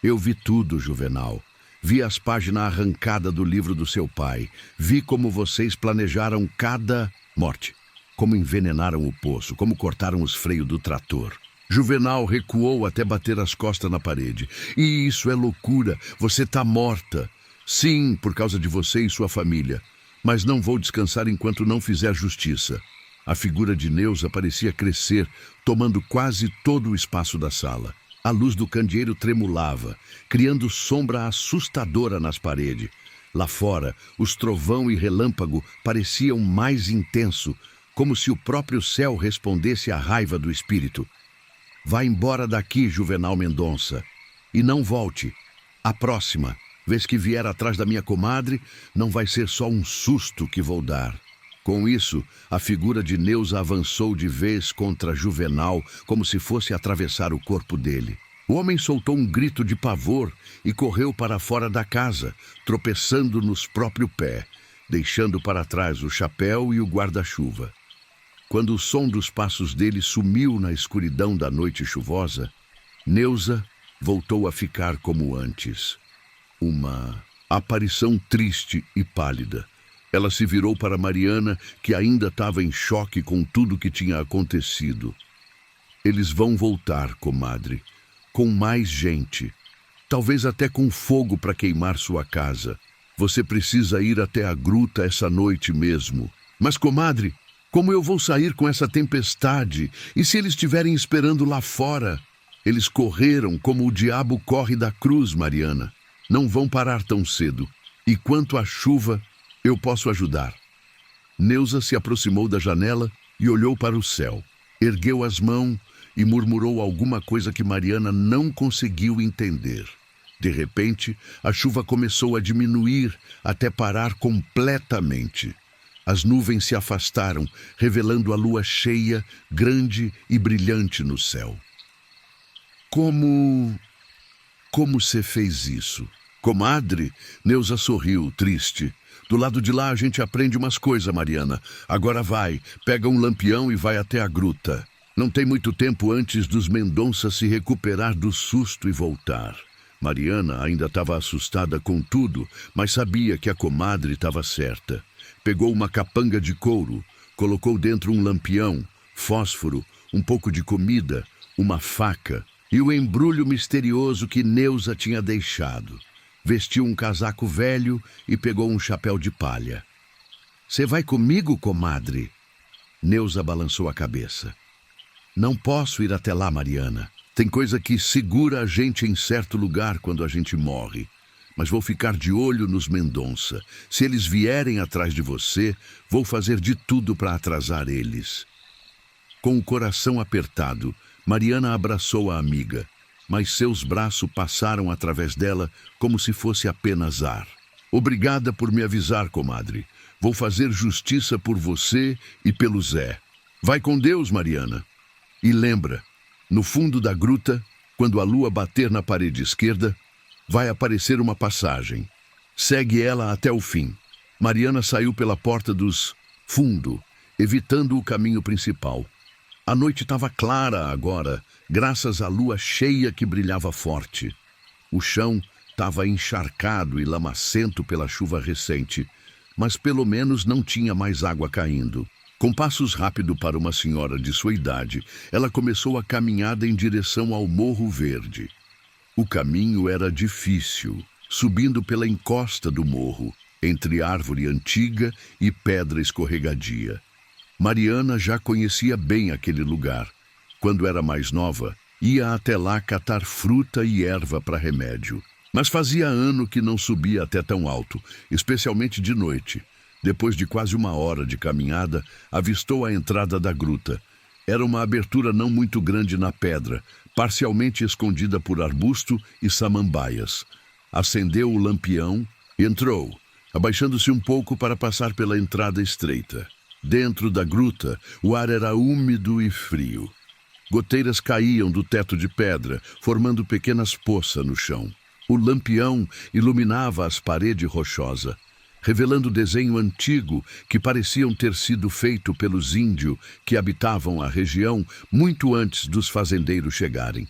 S1: Eu vi tudo, Juvenal. Vi as páginas arrancadas do livro do seu pai. Vi como vocês planejaram cada morte. Como envenenaram o poço, como cortaram os freios do trator. Juvenal recuou até bater as costas na parede. E isso é loucura, você está morta. Sim, por causa de você e sua família. Mas não vou descansar enquanto não fizer justiça. A figura de Neuza parecia crescer, tomando quase todo o espaço da sala. A luz do candeeiro tremulava, criando sombra assustadora nas paredes. Lá fora, os trovão e relâmpago pareciam mais intenso, como se o próprio céu respondesse à raiva do espírito. Vá embora daqui, Juvenal Mendonça, e não volte. A próxima vez que vier atrás da minha comadre, não vai ser só um susto que vou dar. Com isso, a figura de Neuza avançou de vez contra Juvenal, como se fosse atravessar o corpo dele. O homem soltou um grito de pavor e correu para fora da casa, tropeçando nos próprios pés, deixando para trás o chapéu e o guarda-chuva. Quando o som dos passos dele sumiu na escuridão da noite chuvosa, Neuza voltou a ficar como antes. Uma aparição triste e pálida. Ela se virou para Mariana, que ainda estava em choque com tudo que tinha acontecido. Eles vão voltar, comadre, com mais gente. Talvez até com fogo para queimar sua casa. Você precisa ir até a gruta essa noite mesmo. Mas, comadre, como eu vou sair com essa tempestade? E se eles estiverem esperando lá fora? Eles correram como o diabo corre da cruz, Mariana. Não vão parar tão cedo. E quanto à chuva, eu posso ajudar. Neuza se aproximou da janela e olhou para o céu. Ergueu as mãos e murmurou alguma coisa que Mariana não conseguiu entender. De repente, a chuva começou a diminuir até parar completamente. As nuvens se afastaram, revelando a lua cheia, grande e brilhante no céu. Como você fez isso? Comadre? Neuza sorriu, triste. Do lado de lá a gente aprende umas coisas, Mariana. Agora vai, pega um lampião e vai até a gruta. Não tem muito tempo antes dos Mendonça se recuperar do susto e voltar. Mariana ainda estava assustada com tudo, mas sabia que a comadre estava certa. Pegou uma capanga de couro, colocou dentro um lampião, fósforo, um pouco de comida, uma faca e o embrulho misterioso que Neuza tinha deixado. Vestiu um casaco velho e pegou um chapéu de palha. Você vai comigo, comadre? Neuza balançou a cabeça. Não posso ir até lá, Mariana. Tem coisa que segura a gente em certo lugar quando a gente morre. Mas vou ficar de olho nos Mendonça. Se eles vierem atrás de você, vou fazer de tudo para atrasar eles. Com o coração apertado, Mariana abraçou a amiga, mas seus braços passaram através dela como se fosse apenas ar. Obrigada por me avisar, comadre. Vou fazer justiça por você e pelo Zé. Vai com Deus, Mariana. E lembra, no fundo da gruta, quando a lua bater na parede esquerda, vai aparecer uma passagem. Segue ela até o fim. Mariana saiu pela porta dos fundo, evitando o caminho principal. A noite estava clara agora, graças à lua cheia que brilhava forte. O chão estava encharcado e lamacento pela chuva recente, mas pelo menos não tinha mais água caindo. Com passos rápidos para uma senhora de sua idade, ela começou a caminhada em direção ao Morro Verde. O caminho era difícil, subindo pela encosta do morro, entre árvore antiga e pedra escorregadia. Mariana já conhecia bem aquele lugar. Quando era mais nova, ia até lá catar fruta e erva para remédio. Mas fazia ano que não subia até tão alto, especialmente de noite. Depois de quase uma hora de caminhada, avistou a entrada da gruta. Era uma abertura não muito grande na pedra, parcialmente escondida por arbusto e samambaias. Acendeu o lampião e entrou, abaixando-se um pouco para passar pela entrada estreita. Dentro da gruta, o ar era úmido e frio. Goteiras caíam do teto de pedra, formando pequenas poças no chão. O lampião iluminava as paredes rochosas, revelando desenho antigo que pareciam ter sido feito pelos índios que habitavam a região muito antes dos fazendeiros chegarem.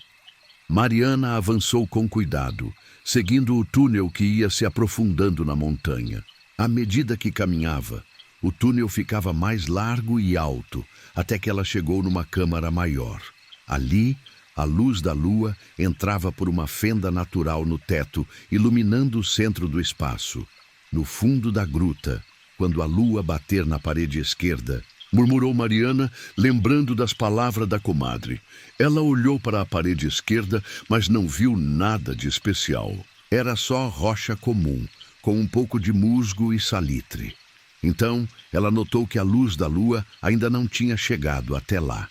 S1: Mariana avançou com cuidado, seguindo o túnel que ia se aprofundando na montanha. À medida que caminhava, o túnel ficava mais largo e alto, até que ela chegou numa câmara maior. Ali, a luz da lua entrava por uma fenda natural no teto, iluminando o centro do espaço. No fundo da gruta, quando a lua bater na parede esquerda, murmurou Mariana, lembrando das palavras da comadre. Ela olhou para a parede esquerda, mas não viu nada de especial. Era só rocha comum, com um pouco de musgo e salitre. Então, ela notou que a luz da lua ainda não tinha chegado até lá.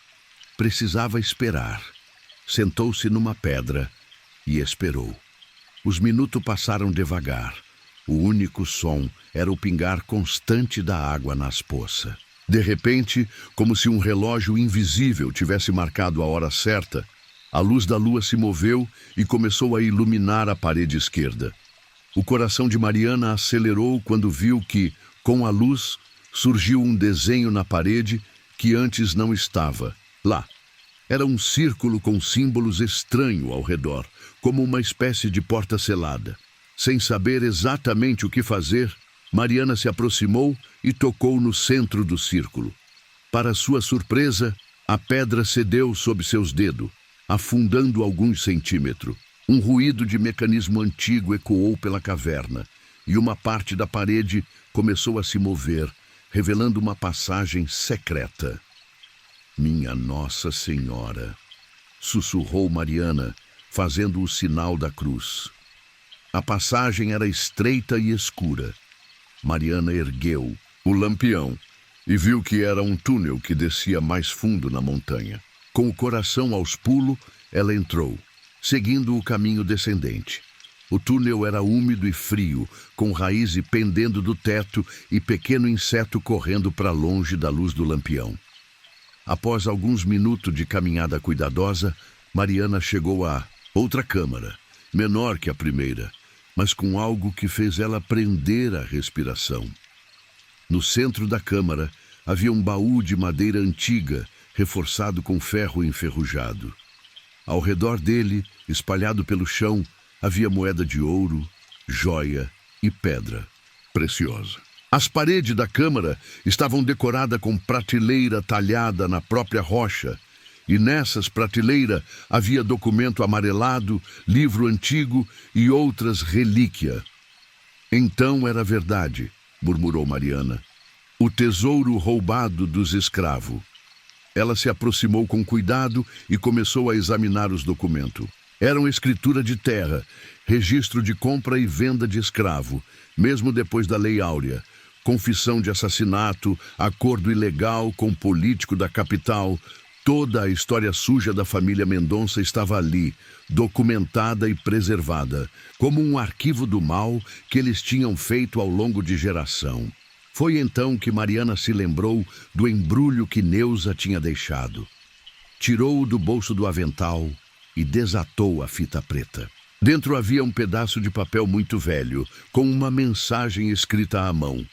S1: Precisava esperar. Sentou-se numa pedra e esperou. Os minutos passaram devagar. O único som era o pingar constante da água nas poças. De repente, como se um relógio invisível tivesse marcado a hora certa, a luz da lua se moveu e começou a iluminar a parede esquerda. O coração de Mariana acelerou quando viu que, com a luz, surgiu um desenho na parede que antes não estava lá. Era um círculo com símbolos estranhos ao redor, como uma espécie de porta selada. Sem saber exatamente o que fazer, Mariana se aproximou e tocou no centro do círculo. Para sua surpresa, a pedra cedeu sob seus dedos, afundando alguns centímetros. Um ruído de mecanismo antigo ecoou pela caverna, e uma parte da parede começou a se mover, revelando uma passagem secreta. Minha Nossa Senhora, sussurrou Mariana, fazendo o sinal da cruz. A passagem era estreita e escura. Mariana ergueu o lampião e viu que era um túnel que descia mais fundo na montanha. Com o coração aos pulos, ela entrou, seguindo o caminho descendente. O túnel era úmido e frio, com raízes pendendo do teto e pequeno inseto correndo para longe da luz do lampião. Após alguns minutos de caminhada cuidadosa, Mariana chegou a outra câmara, menor que a primeira, mas com algo que fez ela prender a respiração. No centro da câmara havia um baú de madeira antiga, reforçado com ferro enferrujado. Ao redor dele, espalhado pelo chão, havia moeda de ouro, joia e pedra preciosa. As paredes da câmara estavam decoradas com prateleira talhada na própria rocha, e nessas prateleiras havia documento amarelado, livro antigo e outras relíquias. Então era verdade, murmurou Mariana. O tesouro roubado dos escravos. Ela se aproximou com cuidado e começou a examinar os documentos. Eram escritura de terra, registro de compra e venda de escravo, mesmo depois da Lei Áurea, confissão de assassinato, acordo ilegal com político da capital. Toda a história suja da família Mendonça estava ali, documentada e preservada, como um arquivo do mal que eles tinham feito ao longo de geração. Foi então que Mariana se lembrou do embrulho que Neuza tinha deixado. Tirou-o do bolso do avental e desatou a fita preta. Dentro havia um pedaço de papel muito velho, com uma mensagem escrita à mão.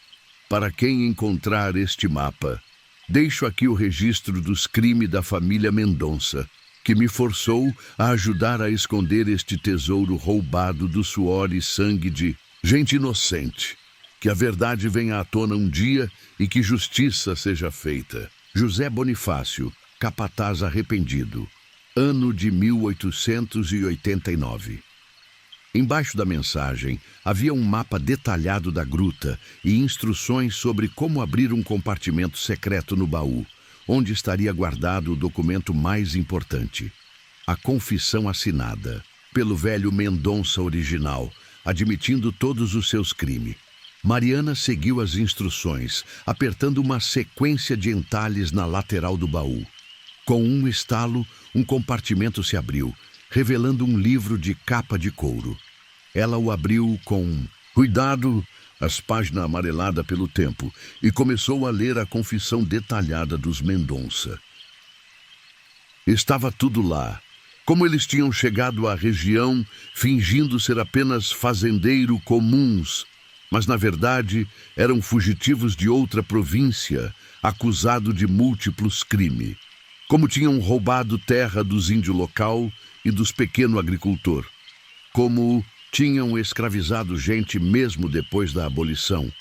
S1: para quem encontrar este mapa. Deixo aqui o registro dos crimes da família Mendonça, que me forçou a ajudar a esconder este tesouro roubado do suor e sangue de gente inocente. Que a verdade venha à tona um dia e que justiça seja feita. José Bonifácio, capataz arrependido. Ano de 1889. Embaixo da mensagem havia um mapa detalhado da gruta e instruções sobre como abrir um compartimento secreto no baú, onde estaria guardado o documento mais importante, a confissão assinada pelo velho Mendonça original, admitindo todos os seus crimes. Mariana seguiu as instruções, apertando uma sequência de entalhes na lateral do baú. Com um estalo, um compartimento se abriu, revelando um livro de capa de couro. Ela o abriu com cuidado, as páginas amareladas pelo tempo, e começou a ler a confissão detalhada dos Mendonça. Estava tudo lá. Como eles tinham chegado à região fingindo ser apenas fazendeiros comuns, mas na verdade eram fugitivos de outra província, acusados de múltiplos crimes. Como tinham roubado terra dos índios local e dos pequenos agricultores. Como tinham escravizado gente mesmo depois da abolição,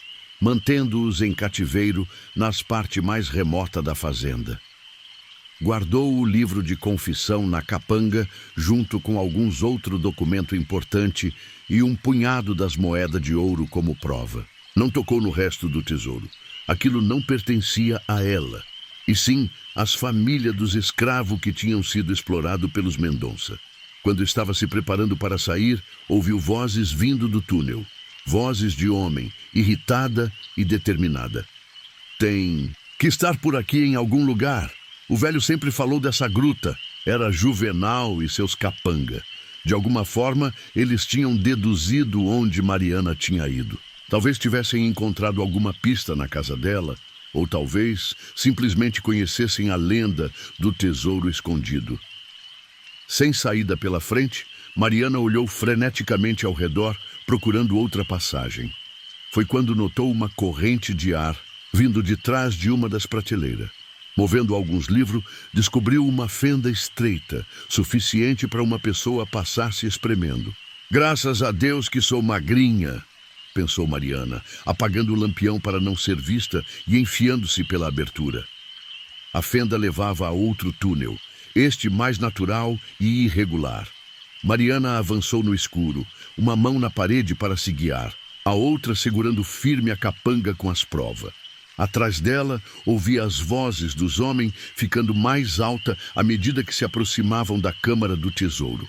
S1: mantendo-os em cativeiro nas partes mais remotas da fazenda. Guardou o livro de confissão na capanga, junto com alguns outros documentos importantes e um punhado das moedas de ouro como prova. Não tocou no resto do tesouro. Aquilo não pertencia a ela, e sim às famílias dos escravos que tinham sido explorados pelos Mendonça. Quando estava se preparando para sair, ouviu vozes vindo do túnel. Vozes de homem, irritada e determinada. Tem que estar por aqui em algum lugar. O velho sempre falou dessa gruta. Era Juvenal e seus capanga. De alguma forma, eles tinham deduzido onde Mariana tinha ido. Talvez tivessem encontrado alguma pista na casa dela, ou talvez simplesmente conhecessem a lenda do tesouro escondido. Sem saída pela frente, Mariana olhou freneticamente ao redor, procurando outra passagem. Foi quando notou uma corrente de ar vindo de trás de uma das prateleiras. Movendo alguns livros, descobriu uma fenda estreita, suficiente para uma pessoa passar se espremendo. Graças a Deus que sou magrinha, pensou Mariana, apagando o lampião para não ser vista e enfiando-se pela abertura. A fenda levava a outro túnel, este mais natural e irregular. Mariana avançou no escuro, uma mão na parede para se guiar, a outra segurando firme a capanga com as provas. Atrás dela, ouvia as vozes dos homens ficando mais alta à medida que se aproximavam da Câmara do Tesouro.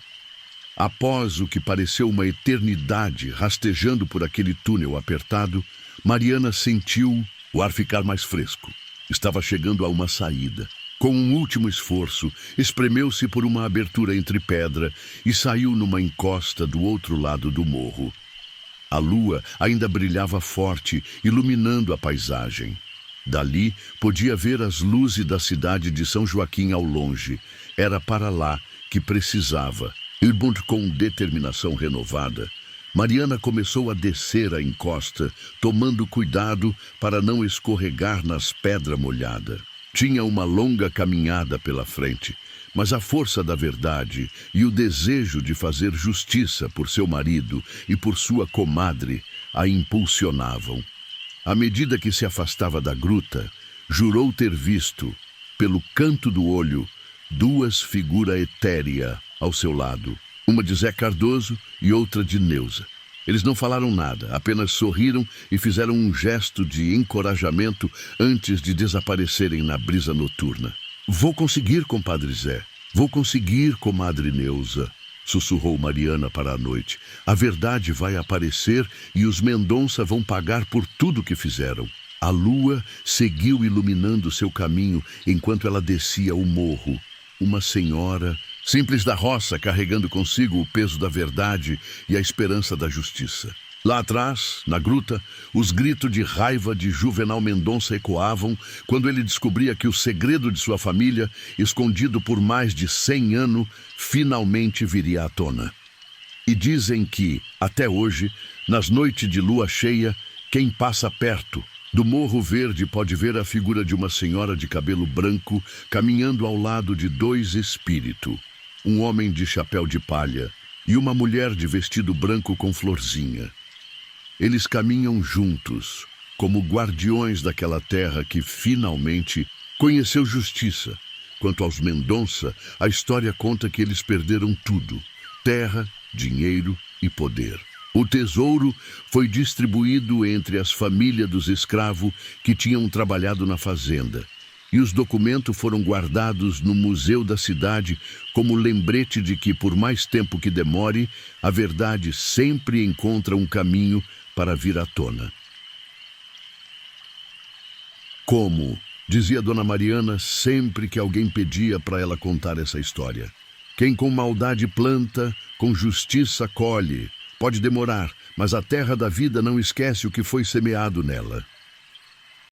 S1: Após o que pareceu uma eternidade rastejando por aquele túnel apertado, Mariana sentiu o ar ficar mais fresco. Estava chegando a uma saída. Com um último esforço, espremeu-se por uma abertura entre pedra e saiu numa encosta do outro lado do morro. A lua ainda brilhava forte, iluminando a paisagem. Dali, podia ver as luzes da cidade de São Joaquim ao longe. Era para lá que precisava. Irmund, com determinação renovada, Mariana começou a descer a encosta, tomando cuidado para não escorregar nas pedras molhadas. Tinha uma longa caminhada pela frente, mas a força da verdade e o desejo de fazer justiça por seu marido e por sua comadre a impulsionavam. À medida que se afastava da gruta, jurou ter visto, pelo canto do olho, duas figuras etéreas ao seu lado, uma de Zé Cardoso e outra de Neuza. Eles não falaram nada, apenas sorriram e fizeram um gesto de encorajamento antes de desaparecerem na brisa noturna. Vou conseguir, compadre Zé. Vou conseguir, comadre Neuza, sussurrou Mariana para a noite. A verdade vai aparecer e os Mendonça vão pagar por tudo que fizeram. A lua seguiu iluminando seu caminho enquanto ela descia o morro. Uma senhora simples da roça, carregando consigo o peso da verdade e a esperança da justiça. Lá atrás, na gruta, os gritos de raiva de Juvenal Mendonça ecoavam quando ele descobria que o segredo de sua família, escondido por mais de 100 anos, finalmente viria à tona. E dizem que, até hoje, nas noites de lua cheia, quem passa perto Do Morro Verde pode ver a figura de uma senhora de cabelo branco caminhando ao lado de dois espíritos, um homem de chapéu de palha e uma mulher de vestido branco com florzinha. Eles caminham juntos, como guardiões daquela terra que finalmente conheceu justiça. Quanto aos Mendonça, a história conta que eles perderam tudo: terra, dinheiro e poder. O tesouro foi distribuído entre as famílias dos escravos que tinham trabalhado na fazenda, e os documentos foram guardados no museu da cidade como lembrete de que, por mais tempo que demore, a verdade sempre encontra um caminho para vir à tona. Como dizia Dona Mariana sempre que alguém pedia para ela contar essa história: quem com maldade planta, com justiça colhe. Pode demorar, mas a terra da vida não esquece o que foi semeado nela.